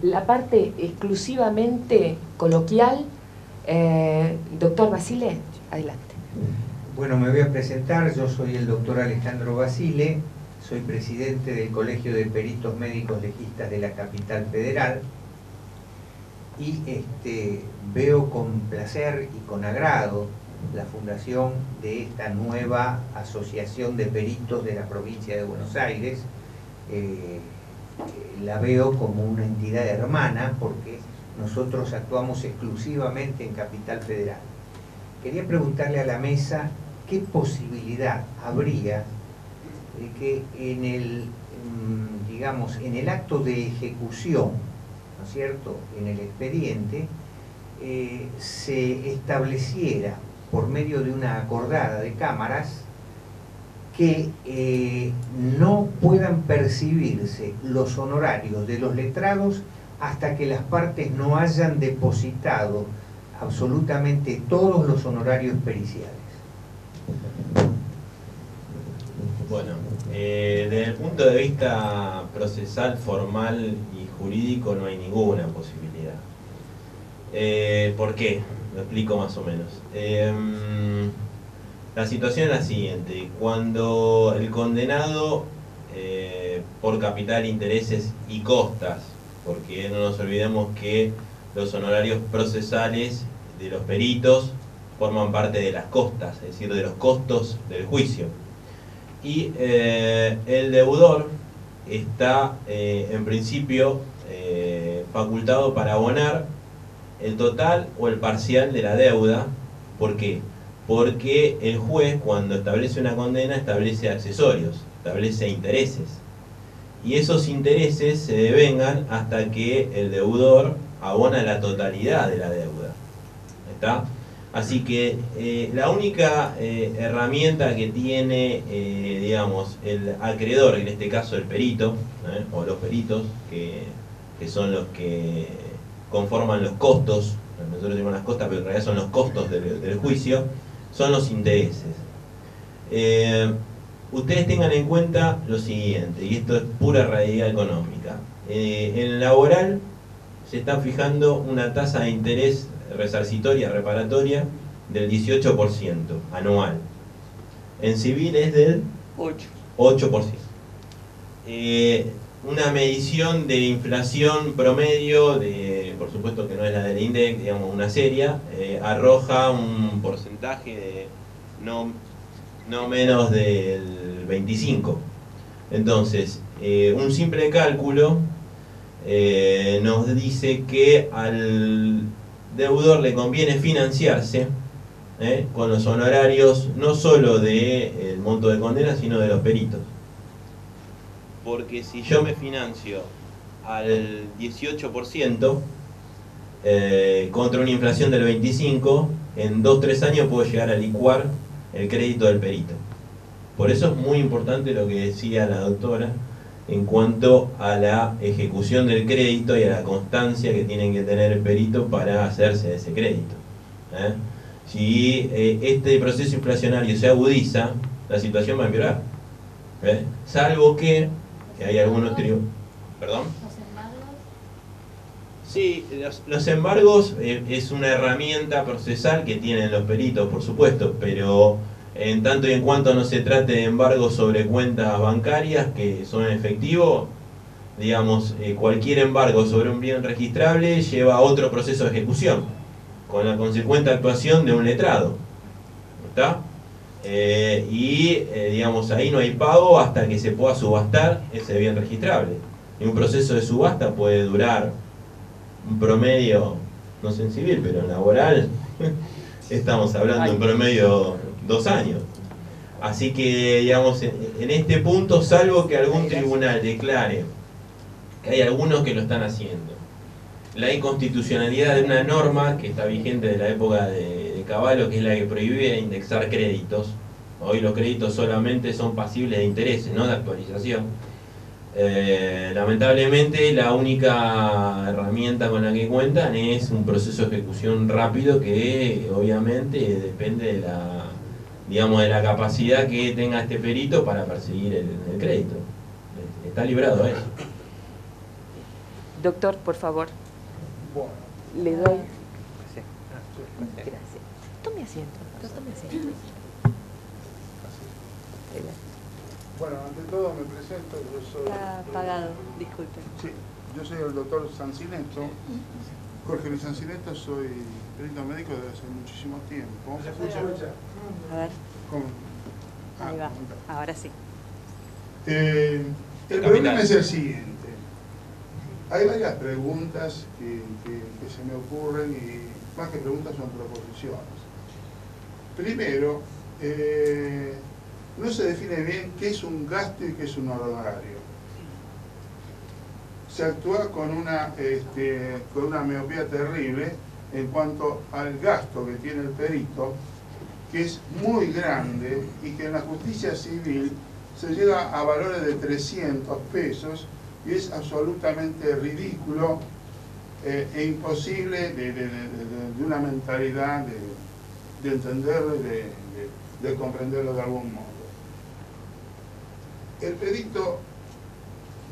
la parte exclusivamente coloquial. Doctor Basile, adelante. Bueno, me voy a presentar. Yo soy el doctor Alejandro Basile, soy presidente del Colegio de Peritos Médicos Legistas de la Capital Federal y veo con placer y con agrado la fundación de esta nueva asociación de peritos de la provincia de Buenos Aires. La veo como una entidad hermana porque nosotros actuamos exclusivamente en Capital Federal. Quería preguntarle a la mesa qué posibilidad habría de que en el acto de ejecución, ¿no es cierto?, en el expediente, se estableciera por medio de una acordada de cámaras que no puedan percibirse los honorarios de los letrados hasta que las partes no hayan depositado absolutamente todos los honorarios periciales. Bueno, desde el punto de vista procesal, formal y jurídico no hay ninguna posibilidad. ¿Por qué? Lo explico más o menos. La situación es la siguiente: cuando el condenado por capital, intereses y costas, porque no nos olvidemos que los honorarios procesales de los peritos forman parte de las costas, es decir, de los costos del juicio. Y el deudor está en principio facultado para abonar el total o el parcial de la deuda. ¿Por qué? Porque el juez, cuando establece una condena, establece accesorios, establece intereses. Y esos intereses se devengan hasta que el deudor abona la totalidad de la deuda. ¿Está? Así que la única herramienta que tiene, digamos, el acreedor, en este caso el perito, o los peritos, que son los que conforman los costos, nosotros decimos las costas, pero en realidad son los costos del juicio, son los intereses. Ustedes tengan en cuenta lo siguiente, y esto es pura realidad económica. En el laboral se está fijando una tasa de interés resarcitoria, reparatoria, del 18% anual. En civil es del 8%. Una medición de inflación promedio, por supuesto que no es la del INDEC, digamos una seria, arroja un porcentaje de no menos del 25%. Entonces, un simple cálculo nos dice que al deudor le conviene financiarse con los honorarios no solo del monto de condena, sino de los peritos. Porque si yo me financio al 18% contra una inflación del 25%, en 2-3 años puedo llegar a licuar el crédito del perito. Por eso es muy importante lo que decía la doctora en cuanto a la ejecución del crédito y a la constancia que tienen que tener el perito para hacerse de ese crédito. Si este proceso inflacionario se agudiza, la situación va a empeorar. Salvo que hay algunos tribunales. ¿Perdón? Sí, los embargos es una herramienta procesal que tienen los peritos, por supuesto, pero en tanto y en cuanto no se trate de embargos sobre cuentas bancarias que son en efectivo, digamos, cualquier embargo sobre un bien registrable lleva a otro proceso de ejecución, con la consecuente actuación de un letrado. ¿Está? Digamos, ahí no hay pago hasta que se pueda subastar ese bien registrable. Y un proceso de subasta puede durar un promedio, no sé en civil, pero en laboral, estamos hablando en promedio 2 años. Así que, digamos, en este punto, salvo que algún tribunal declare que hay algunos que lo están haciendo, la inconstitucionalidad de una norma que está vigente de la época de Cavallo, que es la que prohíbe indexar créditos. Hoy los créditos solamente son pasibles de intereses, no de actualización. Lamentablemente la única herramienta con la que cuentan es un proceso de ejecución rápido que obviamente depende de la, digamos, de la capacidad que tenga este perito para perseguir el crédito. Está librado a eso. Doctor, por favor. Bueno. Le doy. Gracias. Tome asiento. Tome asiento. Bueno, ante todo me presento, yo soy... Está apagado, disculpe. Sí, yo soy el doctor Sancineto, Jorge Luis Sancineto, soy perito médico desde hace muchísimo tiempo. A ver. Ahí va, ahora sí. El problema es el siguiente. Hay varias preguntas que se me ocurren y más que preguntas son proposiciones. Primero, no se define bien qué es un gasto y qué es un honorario. Se actúa con una miopía terrible en cuanto al gasto que tiene el perito, que es muy grande y que en la justicia civil se llega a valores de 300 pesos y es absolutamente ridículo e imposible de una mentalidad de entenderlo y de comprenderlo de algún modo. El perito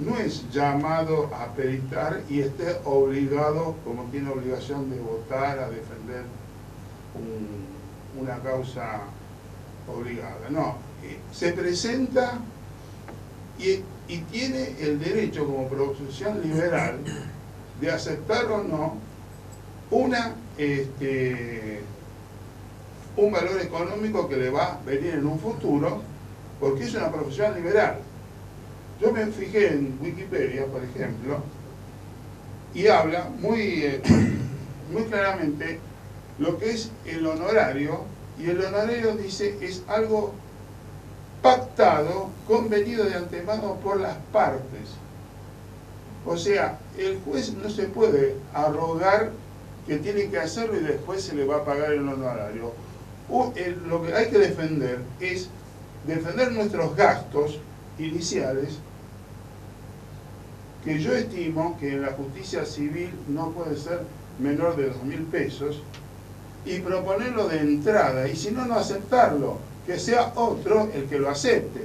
no es llamado a peritar y esté obligado, como tiene obligación de votar, a defender una causa obligada. No, se presenta y tiene el derecho como profesión liberal de aceptar o no un valor económico que le va a venir en un futuro, porque es una profesión liberal. Yo me fijé en Wikipedia, por ejemplo, y habla muy claramente lo que es el honorario, y el honorario dice es algo pactado, convenido de antemano por las partes. O sea, el juez no se puede arrogar que tiene que hacerlo y después se le va a pagar el honorario. Lo que hay que defender es defender nuestros gastos iniciales, que yo estimo que en la justicia civil no puede ser menor de 2.000 pesos, y proponerlo de entrada, y si no, no aceptarlo, que sea otro el que lo acepte,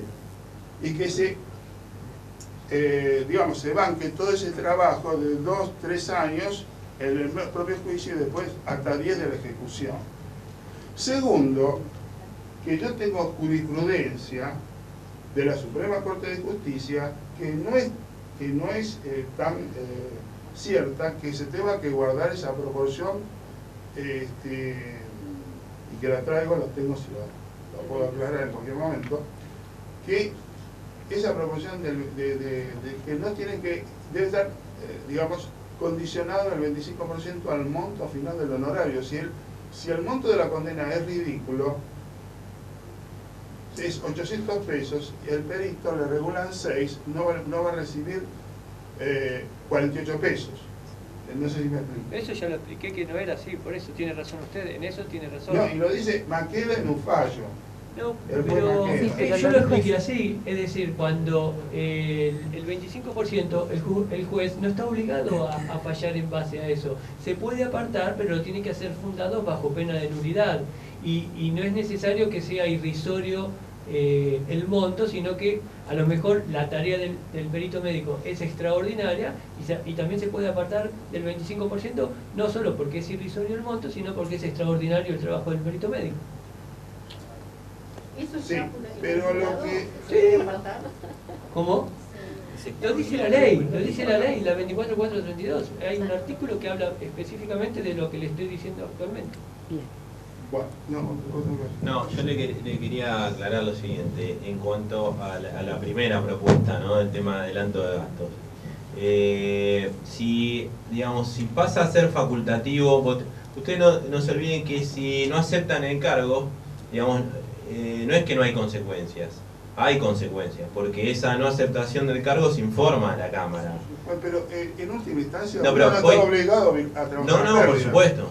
y que se banque todo ese trabajo de 2, 3 años en el propio juicio y después hasta 10 de la ejecución. Segundo, que yo tengo jurisprudencia de la Suprema Corte de Justicia que no es tan cierta, que se tenga que guardar esa proporción, y que la traigo, la tengo, si la puedo aclarar en cualquier momento, que esa proporción de que no tiene que, debe estar, condicionado el 25% al monto final del honorario. Si el monto de la condena es ridículo, es 800 pesos, y el perito le regulan 6, no va a recibir 48 pesos. No sé si me explico. Eso ya lo expliqué que no era así, por eso tiene razón usted, en eso tiene razón. No, y lo dice Maqueda en un fallo. No, pero yo lo expliqué así, es decir, cuando el 25% el juez no está obligado a fallar en base a eso. Se puede apartar, pero lo tiene que hacer fundado bajo pena de nulidad. Y no es necesario que sea irrisorio el monto, sino que a lo mejor la tarea del perito médico es extraordinaria y también se puede apartar del 25%, no solo porque es irrisorio el monto, sino porque es extraordinario el trabajo del perito médico. Sí, pero lo que... Sí. ¿Cómo? Lo dice la ley, la 24432. Hay un artículo que habla específicamente de lo que le estoy diciendo actualmente. No, yo le quería aclarar lo siguiente, en cuanto a la primera propuesta, ¿no? El tema de adelanto de gastos. Si pasa a ser facultativo, ustedes no se olviden que si no aceptan el cargo, no es que no hay consecuencias, hay consecuencias, porque esa no aceptación del cargo se informa a la Cámara. Pero en última instancia no está obligado a trabajar. No, por supuesto.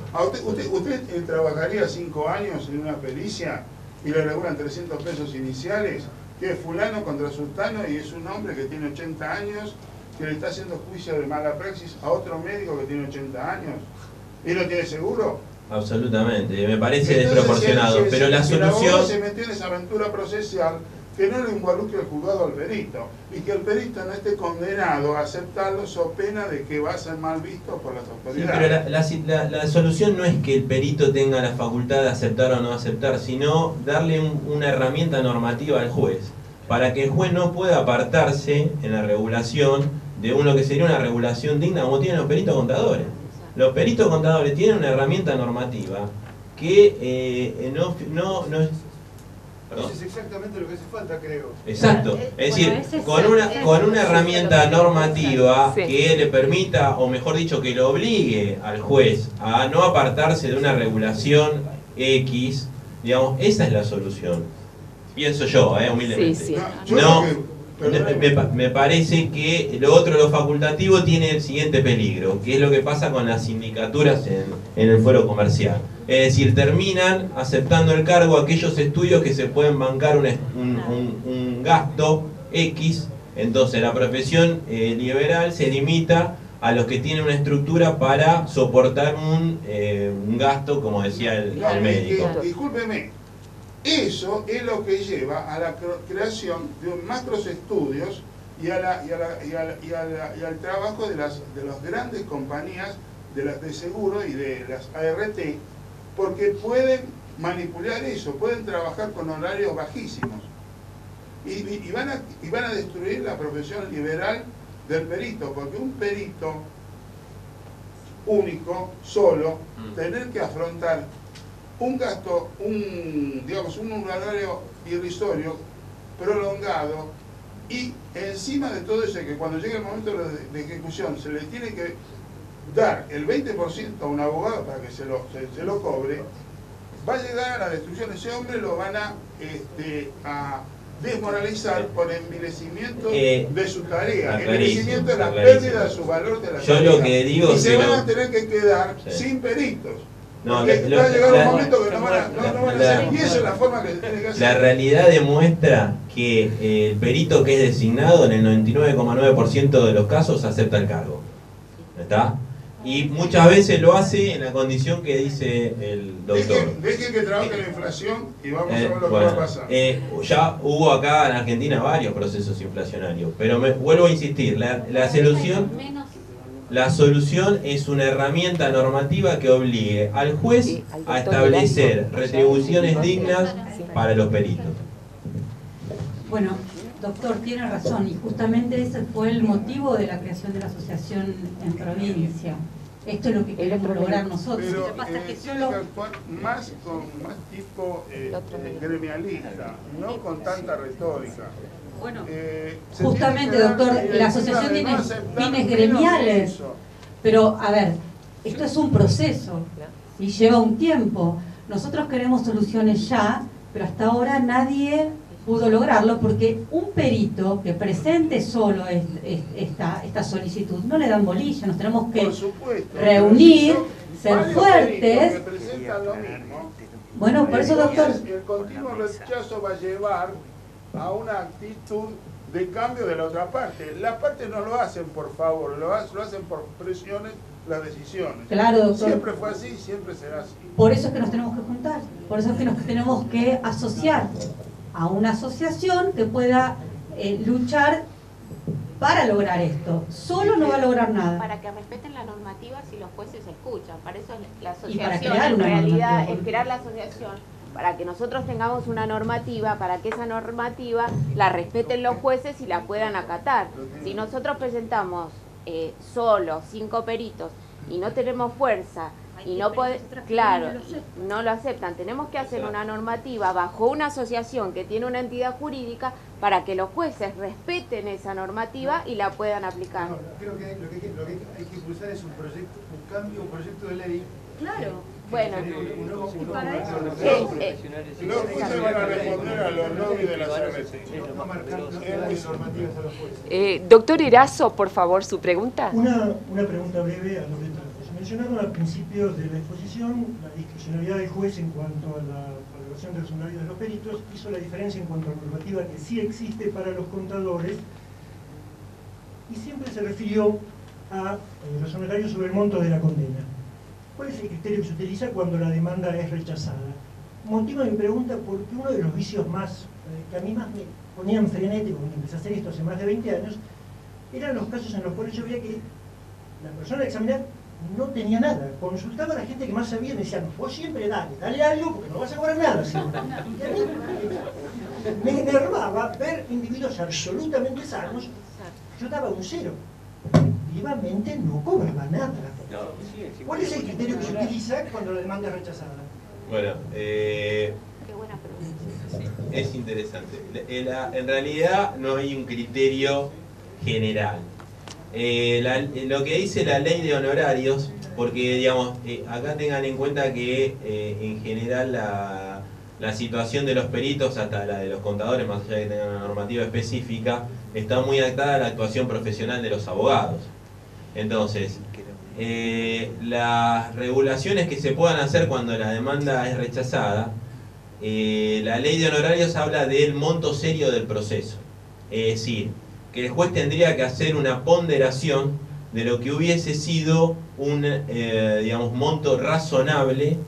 ¿Usted trabajaría 5 años en una pericia y le regulan 300 pesos iniciales, que es fulano contra sultano y es un hombre que tiene 80 años, que le está haciendo juicio de mala praxis a otro médico que tiene 80 años y no tiene seguro? Absolutamente, me parece desproporcionado, pero la solución... El abogado se metió en esa aventura procesal, que no le involucre el juzgado al perito, y que el perito no esté condenado a aceptarlo so pena de que va a ser mal visto por las autoridades. Sí, pero la solución no es que el perito tenga la facultad de aceptar o no aceptar, sino darle una herramienta normativa al juez, para que el juez no pueda apartarse en la regulación de lo que sería una regulación digna como tienen los peritos contadores. Los peritos contadores tienen una herramienta normativa que no es... Eso es exactamente lo que hace falta, creo. Exacto, es decir, con una herramienta normativa que le permita, o mejor dicho, que lo obligue al juez a no apartarse de una regulación X, esa es la solución. Pienso yo, humildemente. Sí, sí. Me parece que lo otro, lo facultativo, tiene el siguiente peligro, que es lo que pasa con las sindicaturas en el fuero comercial. Es decir, terminan aceptando el cargo aquellos estudios que se pueden bancar un gasto X, entonces la profesión liberal se limita a los que tienen una estructura para soportar un gasto, como decía el médico. Discúlpeme. Eso es lo que lleva a la creación de macros estudios y al trabajo de las grandes compañías de seguro y de las ART, porque pueden manipular eso, pueden trabajar con horarios bajísimos y van a destruir la profesión liberal del perito, porque un perito único, solo, tener que afrontar un gasto, un horario irrisorio, prolongado, y encima de todo eso, que cuando llegue el momento de ejecución se le tiene que dar el 20% a un abogado para que se lo cobre, va a llegar a la destrucción. Ese hombre lo van a desmoralizar por envilecimiento de su tarea. Está Envilecimiento es la clarísimo. pérdida de su valor de la Yo tarea. lo que digo y es se que van no- a tener que quedar Sí. sin peritos. No, Porque lo- va a llegar la- un momento que no van a hacer, y esa es la forma que se tiene que hacer. La realidad demuestra que el perito que es designado en el 99,9% de los casos acepta el cargo. ¿Está? Y muchas veces lo hace en la condición que dice el doctor. Dejen que trabaje la inflación y vamos a ver lo que Bueno, va a pasar. ya hubo acá en Argentina varios procesos inflacionarios, pero vuelvo a insistir, la solución es una herramienta normativa que obligue al juez a establecer retribuciones dignas para los peritos. Bueno, doctor, tiene razón, y justamente ese fue el motivo de la creación de la asociación en provincia. Esto es lo que queremos lograr nosotros. Pero Lo que pasa es que tiene solo... que actuar más tipo gremialista, no con tanta retórica. Bueno, se justamente, tiene que dar doctor, directiva la asociación de tiene no aceptar fines menos gremiales, eso. pero a ver, esto es un proceso y lleva un tiempo. Nosotros queremos soluciones ya, pero hasta ahora nadie pudo lograrlo porque un perito que presente solo esta solicitud no le dan bolilla, nos tenemos que Por supuesto, reunir, ser varios fuertes. peritos que presentan lo mismo. Bueno, por eso, doctor, Entonces, el continuo rechazo va a llevar a una actitud de cambio de la otra parte. Las partes no lo hacen por favor, lo hacen por presiones, las decisiones. Claro, doctor. Siempre fue así, siempre será así. por eso es que nos tenemos que juntar, por eso es que nos tenemos que asociar a una asociación que pueda luchar para lograr esto. Solo no va a lograr nada. Para que respeten la normativa si los jueces escuchan. Para eso es la Y para asociación, crear en una realidad, normativa. es crear la asociación para que nosotros tengamos una normativa, para que esa normativa la respeten los jueces y la puedan acatar. Si nosotros presentamos solo 5 peritos y no tenemos fuerza y no podemos, claro, no lo aceptan, tenemos que hacer una normativa bajo una asociación que tiene una entidad jurídica para que los jueces respeten esa normativa y la puedan aplicar. No, creo que lo que hay que impulsar es un proyecto de ley. Claro. Bueno, y para eso Los jueces van a responder a los lobbies de las RT. Doctor Erazo, por favor, su pregunta. Una pregunta breve a los letrados. Mencionaron al principio de la exposición la discrecionalidad del juez en cuanto a la valoración de los honorarios de los peritos, hizo la diferencia en cuanto a la normativa que sí existe para los contadores y siempre se refirió a los honorarios sobre el monto de la condena. ¿Cuál es el criterio que se utiliza cuando la demanda es rechazada? Motiva mi pregunta porque uno de los vicios más que a mí más me ponían frenete cuando empecé a hacer esto hace más de 20 años eran los casos en los cuales yo veía que la persona a examinar no tenía nada, consultaba a la gente que más sabía y me decían, vos siempre dale algo porque no vas a cobrar nada seguro. Y a mí me enervaba ver individuos absolutamente sanos, yo daba un 0, vivamente no cobraba nada. ¿Cuál es el criterio que se utiliza cuando la demanda es rechazada? Bueno, qué buena pregunta. es interesante. En realidad no hay un criterio general. Lo que dice la ley de honorarios, porque digamos, acá tengan en cuenta que en general la situación de los peritos, hasta la de los contadores, más allá de que tengan una normativa específica, está muy adaptada a la actuación profesional de los abogados. Entonces, las regulaciones que se puedan hacer cuando la demanda es rechazada, la ley de honorarios habla del monto serio del proceso. Es decir, que el juez tendría que hacer una ponderación de lo que hubiese sido un digamos, monto razonable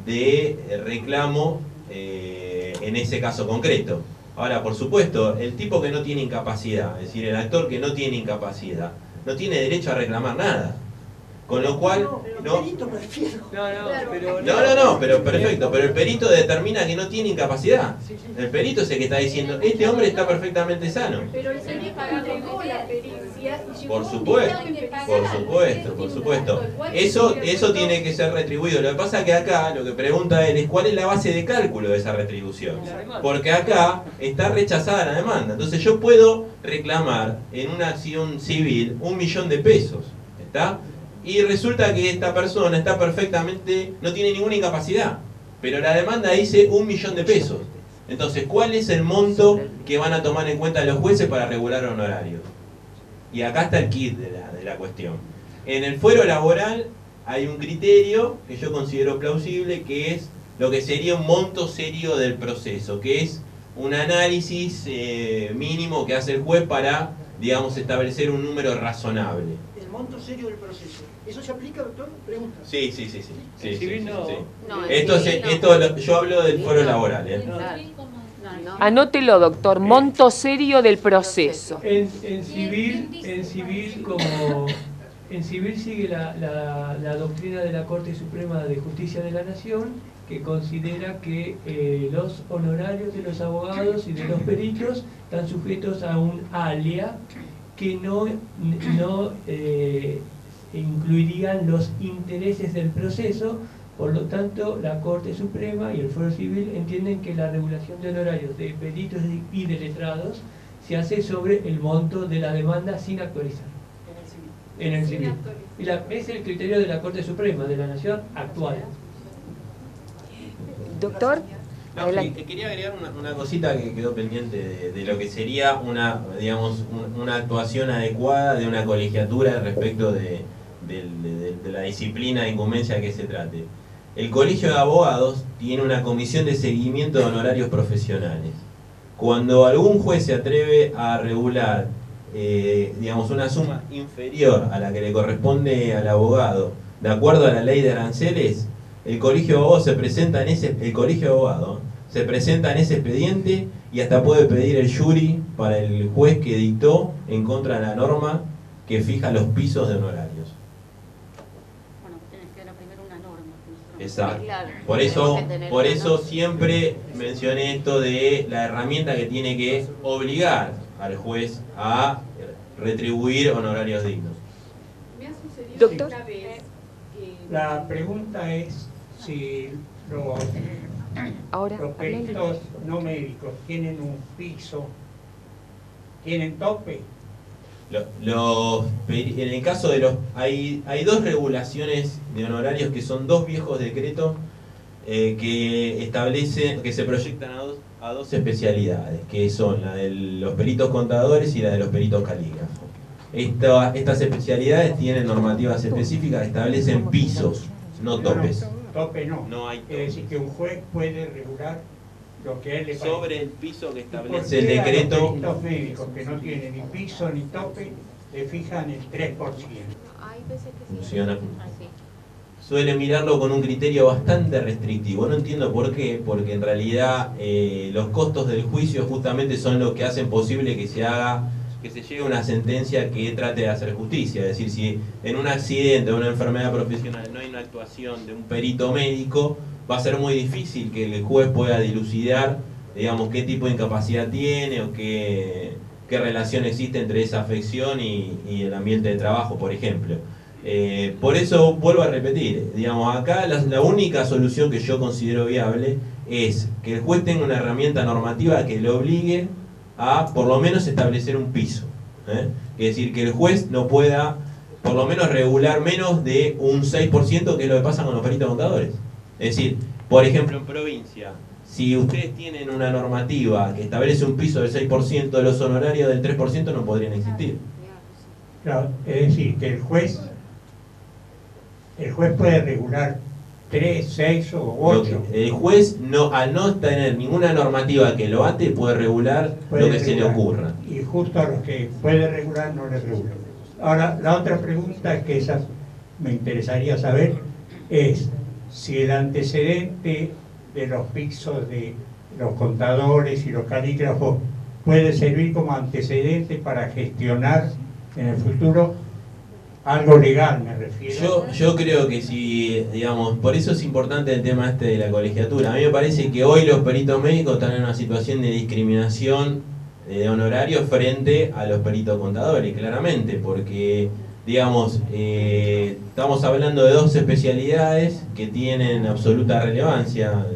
de reclamo en ese caso concreto. Ahora, por supuesto, el tipo que no tiene incapacidad, es decir, el actor que no tiene incapacidad, no tiene derecho a reclamar nada. Con lo cual, pero perfecto, pero el perito determina que no tiene incapacidad. El perito es el que está diciendo, este hombre está perfectamente sano. Pero el señor entregó la pericia y Por supuesto. Eso tiene que ser retribuido. Lo que pasa es que acá lo que pregunta él es cuál es la base de cálculo de esa retribución. Porque acá está rechazada la demanda. Entonces yo puedo reclamar en una acción civil 1 millón de pesos. ¿Está? Y resulta que esta persona está perfectamente, no tiene ninguna incapacidad, pero la demanda dice 1 millón de pesos. Entonces, ¿cuál es el monto que van a tomar en cuenta los jueces para regular honorarios? Y acá está el kit de la cuestión. En el fuero laboral hay un criterio que yo considero plausible, que es lo que sería un monto serio del proceso, que es un análisis mínimo que hace el juez para, digamos, establecer un número razonable. El monto serio del proceso. ¿Eso se aplica, doctor? Pregunta. Sí. No, Yo hablo del fuero laboral. Anótelo, doctor, monto serio del proceso. En civil sigue la doctrina de la Corte Suprema de Justicia de la Nación, que considera que los honorarios de los abogados y de los peritos están sujetos a un alia que no incluirían los intereses del proceso. Por lo tanto, la Corte Suprema y el Fuero Civil entienden que la regulación de honorarios de peritos y de letrados se hace sobre el monto de la demanda sin actualizar. En el civil. Y es el criterio de la Corte Suprema de la Nación actual. Doctor, quería agregar una cosita que quedó pendiente de lo que sería una actuación adecuada de una colegiatura respecto de la disciplina de incumbencia que se trate. El Colegio de Abogados tiene una comisión de seguimiento de honorarios profesionales. Cuando algún juez se atreve a regular una suma inferior a la que le corresponde al abogado, de acuerdo a la ley de aranceles, el Colegio de Abogados se presenta en ese expediente y hasta puede pedir el jury para el juez que dictó en contra de la norma que fija los pisos de honorarios. Bueno, tienes que dar primero una norma. Exacto. Claro, por eso siempre mencioné esto de la herramienta que tiene que obligar al juez a retribuir honorarios dignos. Me ha sucedido Doctor. una vez La pregunta es si los peritos no médicos tienen un piso, tienen tope. En el caso de hay dos regulaciones de honorarios que son dos viejos decretos que establecen, que se proyectan a dos especialidades, que son la de los peritos contadores y la de los peritos calígrafos. Estas especialidades tienen normativas específicas que establecen pisos, no topes. Tope no. No hay tope. Es decir, que un juez puede regular lo que a él le parece. Sobre el piso que establece ¿Por qué el decreto. a los peritos médicos que no tienen ni piso ni tope le fijan el 3%? Funciona. Suele mirarlo con un criterio bastante restrictivo. No entiendo por qué, porque en realidad los costos del juicio justamente son los que hacen posible que se llegue a una sentencia que trate de hacer justicia. Es decir, si en un accidente o una enfermedad profesional no hay una actuación de un perito médico, va a ser muy difícil que el juez pueda dilucidar, digamos, qué tipo de incapacidad tiene o qué relación existe entre esa afección y el ambiente de trabajo, por ejemplo. Por eso vuelvo a repetir, digamos, acá la única solución que yo considero viable es que el juez tenga una herramienta normativa que le obligue a por lo menos establecer un piso. Es decir, que el juez no pueda por lo menos regular menos de un 6%, que es lo que pasa con los peritos contadores. Es decir, por ejemplo, en provincia, si ustedes tienen una normativa que establece un piso del 6%, los honorarios del 3% no podrían existir. Claro, es decir, que el juez puede regular 3, 6 o 8. El juez, al no tener ninguna normativa que lo ate, puede regular lo que se le ocurra. Y justo a los que puede regular, no les regula. Ahora, la otra pregunta, que esa me interesaría saber, es si el antecedente de los pisos de los contadores y los calígrafos puede servir como antecedente para gestionar en el futuro algo legal, me refiero. Yo creo que si, digamos, por eso es importante el tema de la colegiatura. A mí me parece que hoy los peritos médicos están en una situación de discriminación de honorarios frente a los peritos contadores, claramente, porque, digamos, estamos hablando de dos especialidades que tienen absoluta relevancia.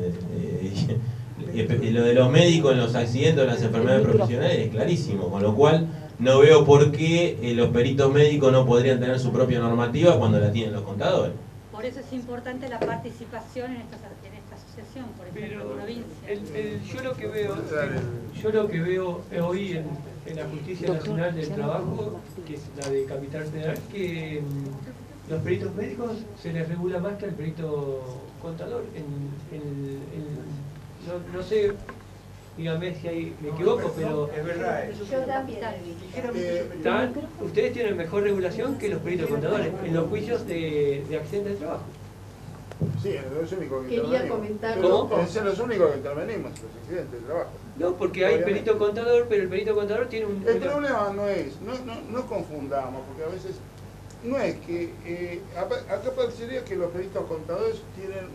Lo de los médicos en los accidentes o las enfermedades profesionales es clarísimo, con lo cual no veo por qué los peritos médicos no podrían tener su propia normativa cuando la tienen los contadores. Por eso es importante la participación en esta asociación, por ejemplo, en provincia. Yo lo que veo hoy en la Justicia Nacional del Trabajo, que es la de Capital Federal, que los peritos médicos se les regula más que al perito contador. No sé, dígame si ahí me equivoco, pero es verdad. ustedes tienen mejor regulación que los peritos contadores en los juicios de accidentes de trabajo. Sí, es lo único que Quería comentar. ¿Cómo? Es los únicos que intervenimos, los accidentes de trabajo. No, porque hay perito contador, pero el perito contador tiene un... El problema no confundamos, porque a veces no es que, acá parecería que los peritos contadores tienen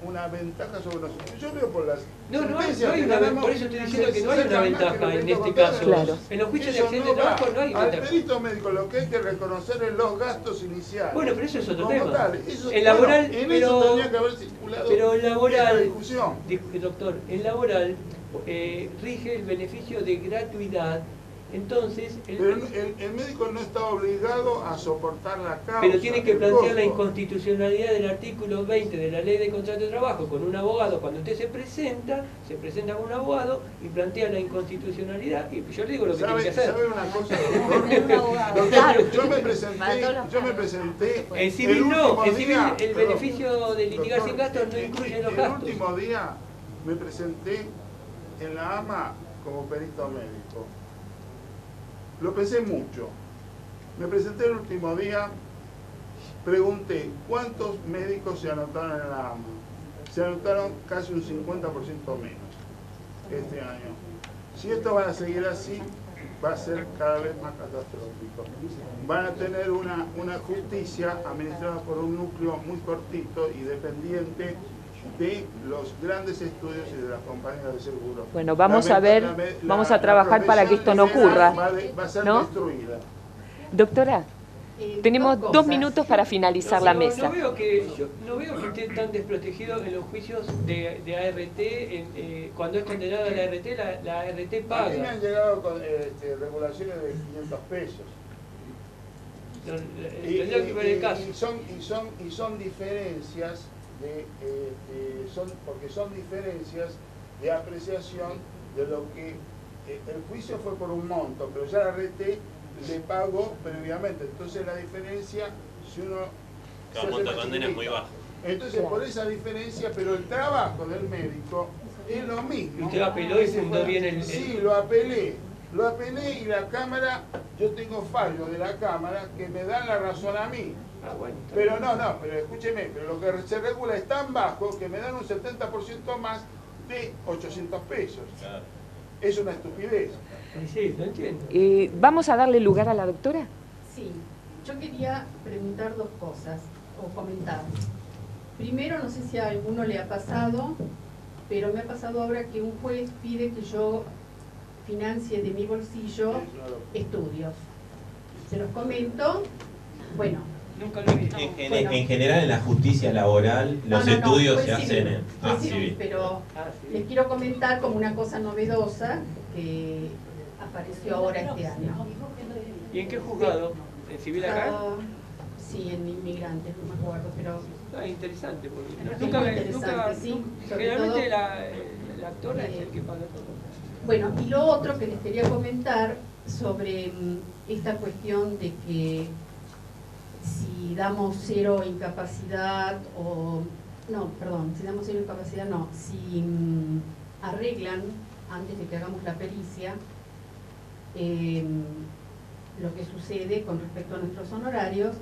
una ventaja sobre nosotros. Yo veo por las No hay una, por eso estoy diciendo que no hay una ventaja en este caso. Claro. En los juicios de accidentes de trabajo no hay ventaja. Al perito médico lo que hay que reconocer es los gastos iniciales. Bueno, pero eso es otro como tema. Tal, el laboral, bueno, en eso tendría que haber circulado pero el laboral, discusión. Doctor, el laboral rige el beneficio de gratuidad. Entonces, pero el médico no está obligado a soportar la causa. Pero tiene que plantear la inconstitucionalidad del artículo 20 de la Ley de Contrato de Trabajo con un abogado. Cuando usted se presenta con un abogado y plantea la inconstitucionalidad. Y yo le digo lo que tiene que hacer. ¿Sabe una cosa, doctor? Yo me presenté. En civil no, en civil el beneficio de litigar sin gastos no incluye los gastos. El último día me presenté en la AMA como perito médico. Lo pensé mucho. Me presenté el último día, pregunté, ¿cuántos médicos se anotaron en la AMA? Se anotaron casi un 50% menos este año. Si esto va a seguir así, va a ser cada vez más catastrófico. Van a tener una justicia administrada por un núcleo muy cortito y dependiente de los grandes estudios y de las compañías de seguro. Bueno, vamos a ver, vamos a trabajar para que esto no ocurra. Va a ser ¿no? destruida. Doctora, tenemos 2 minutos para finalizar la mesa. No veo que esté tan desprotegido en los juicios de ART. Cuando es condenada la ART, la ART paga. A mí me han llegado con regulaciones de 500 pesos. Tendría que ver el caso. Y son diferencias porque son diferencias de apreciación de lo que el juicio fue por un monto, pero ya la RT le pagó previamente. Entonces la diferencia, si uno... El monto de condena es muy bajo. Entonces por esa diferencia, pero el trabajo del médico es lo mismo. ¿Usted apeló y fundó bien el...? Sí, lo apelé y la Cámara, yo tengo fallos de la Cámara que me dan la razón a mí. Ah, bueno, pero pero escúcheme, pero lo que se regula es tan bajo que me dan un 70% más de 800 pesos. Claro. Es una estupidez. Sí, lo entiendo. ¿Vamos a darle lugar a la doctora? Sí, yo quería preguntar 2 cosas, o comentar. Primero, no sé si a alguno le ha pasado, pero me ha pasado ahora que un juez pide que yo financie de mi bolsillo estudios. Se los comento. Bueno. Nunca lo he visto. En general, en la justicia laboral, los estudios se hacen en civil. Pero les quiero comentar como una cosa novedosa que apareció ahora este año. ¿Y en qué juzgado? ¿En civil acá? Sí, en inmigrantes, no me acuerdo, pero... interesante, porque es muy interesante, sí. Generalmente el actor es el que paga todo. Bueno, y lo otro que les quería comentar sobre esta cuestión de que si damos 0 incapacidad o... No, perdón, si damos 0 incapacidad no, si arreglan antes de que hagamos la pericia lo que sucede con respecto a nuestros honorarios.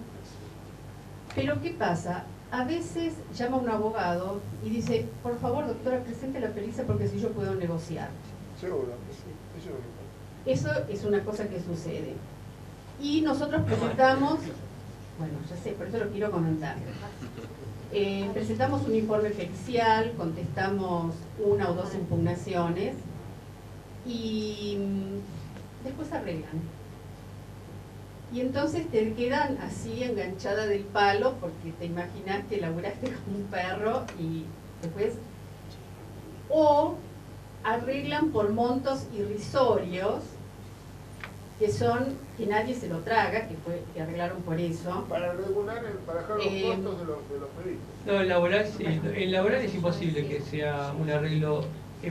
Pero ¿qué pasa? A veces llama un abogado y dice, por favor doctora, presente la pericia porque si yo puedo negociar. Seguro, eso es una cosa que sucede. Y nosotros presentamos, bueno, ya sé, por eso lo quiero comentar. Presentamos un informe pericial, contestamos 1 o 2 impugnaciones y después arreglan. Y entonces te quedan así enganchada del palo porque te imaginas que laburaste como un perro y después... O arreglan por montos irrisorios que son que nadie se lo traga, que arreglaron por eso. Para regular, para bajar los costos de los peritos. No, en laboral es imposible que sea un arreglo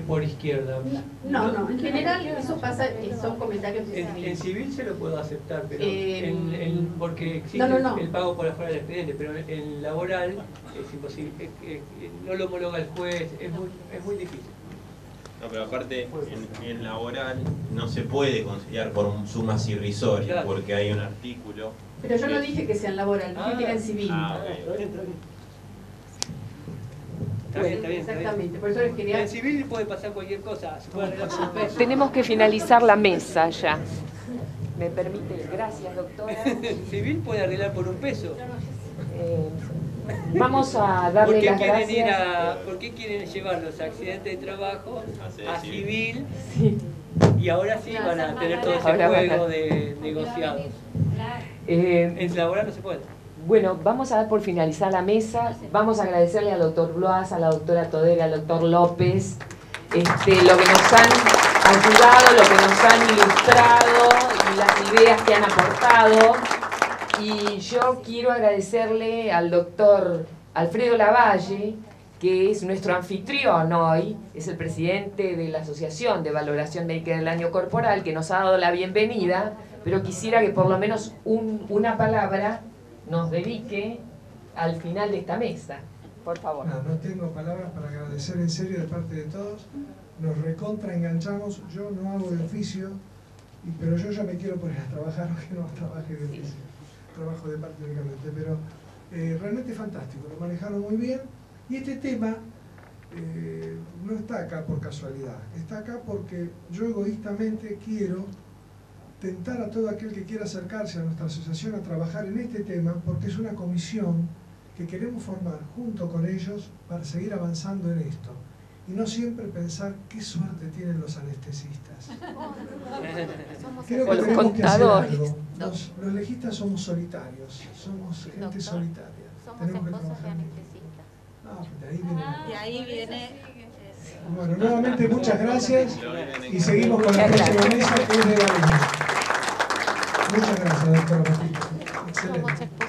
por izquierda. No, en general eso pasa, son comentarios de civil. En civil se lo puedo aceptar, pero porque existe el pago por afuera del expediente, pero en laboral es imposible, no lo homologa el juez, es muy difícil. No, pero aparte, en laboral no se puede conciliar por sumas irrisorias, claro, porque hay un artículo. Pero yo no dije que sea en laboral, dije que era en civil. Está bien, exactamente, por eso les quería... En civil puede pasar cualquier cosa. Tenemos que finalizar la mesa ya. ¿Me permite? Gracias, doctora. Civil puede arreglar por un peso. Vamos a darle las gracias. ¿Por qué quieren llevar los accidentes de trabajo a civil? Y ahora sí van a tener todo ese juego de negociados. En laboral no se puede. Bueno, vamos a dar por finalizar la mesa. Vamos a agradecerle al doctor Blois, a la doctora Todera, al doctor López, lo que nos han ayudado, lo que nos han ilustrado y las ideas que han aportado. Y yo quiero agradecerle al doctor Alfredo Lavalle, que es nuestro anfitrión hoy, es el presidente de la Asociación de Valoración Médica del Daño Corporal, que nos ha dado la bienvenida, pero quisiera que por lo menos una palabra nos dedique al final de esta mesa. Por favor. No tengo palabras para agradecer en serio de parte de todos. Nos recontraenganchamos. Yo no hago de oficio, pero yo ya me quiero poner a trabajar, aunque no trabaje de oficio. Trabajo de parte únicamente, pero realmente fantástico, lo manejaron muy bien. Y este tema no está acá por casualidad, está acá porque yo egoístamente quiero tentar a todo aquel que quiera acercarse a nuestra asociación a trabajar en este tema, porque es una comisión que queremos formar junto con ellos para seguir avanzando en esto. Y no siempre pensar qué suerte tienen los anestesistas. Creo que tenemos que hacer algo. Los legistas somos solitarios, somos gente solitaria. Tenemos que trabajar en esto. Y ahí viene... Bueno, nuevamente muchas gracias y seguimos con la próxima mesa que es de la ley. Muchas gracias, doctora Martínez. Excelente.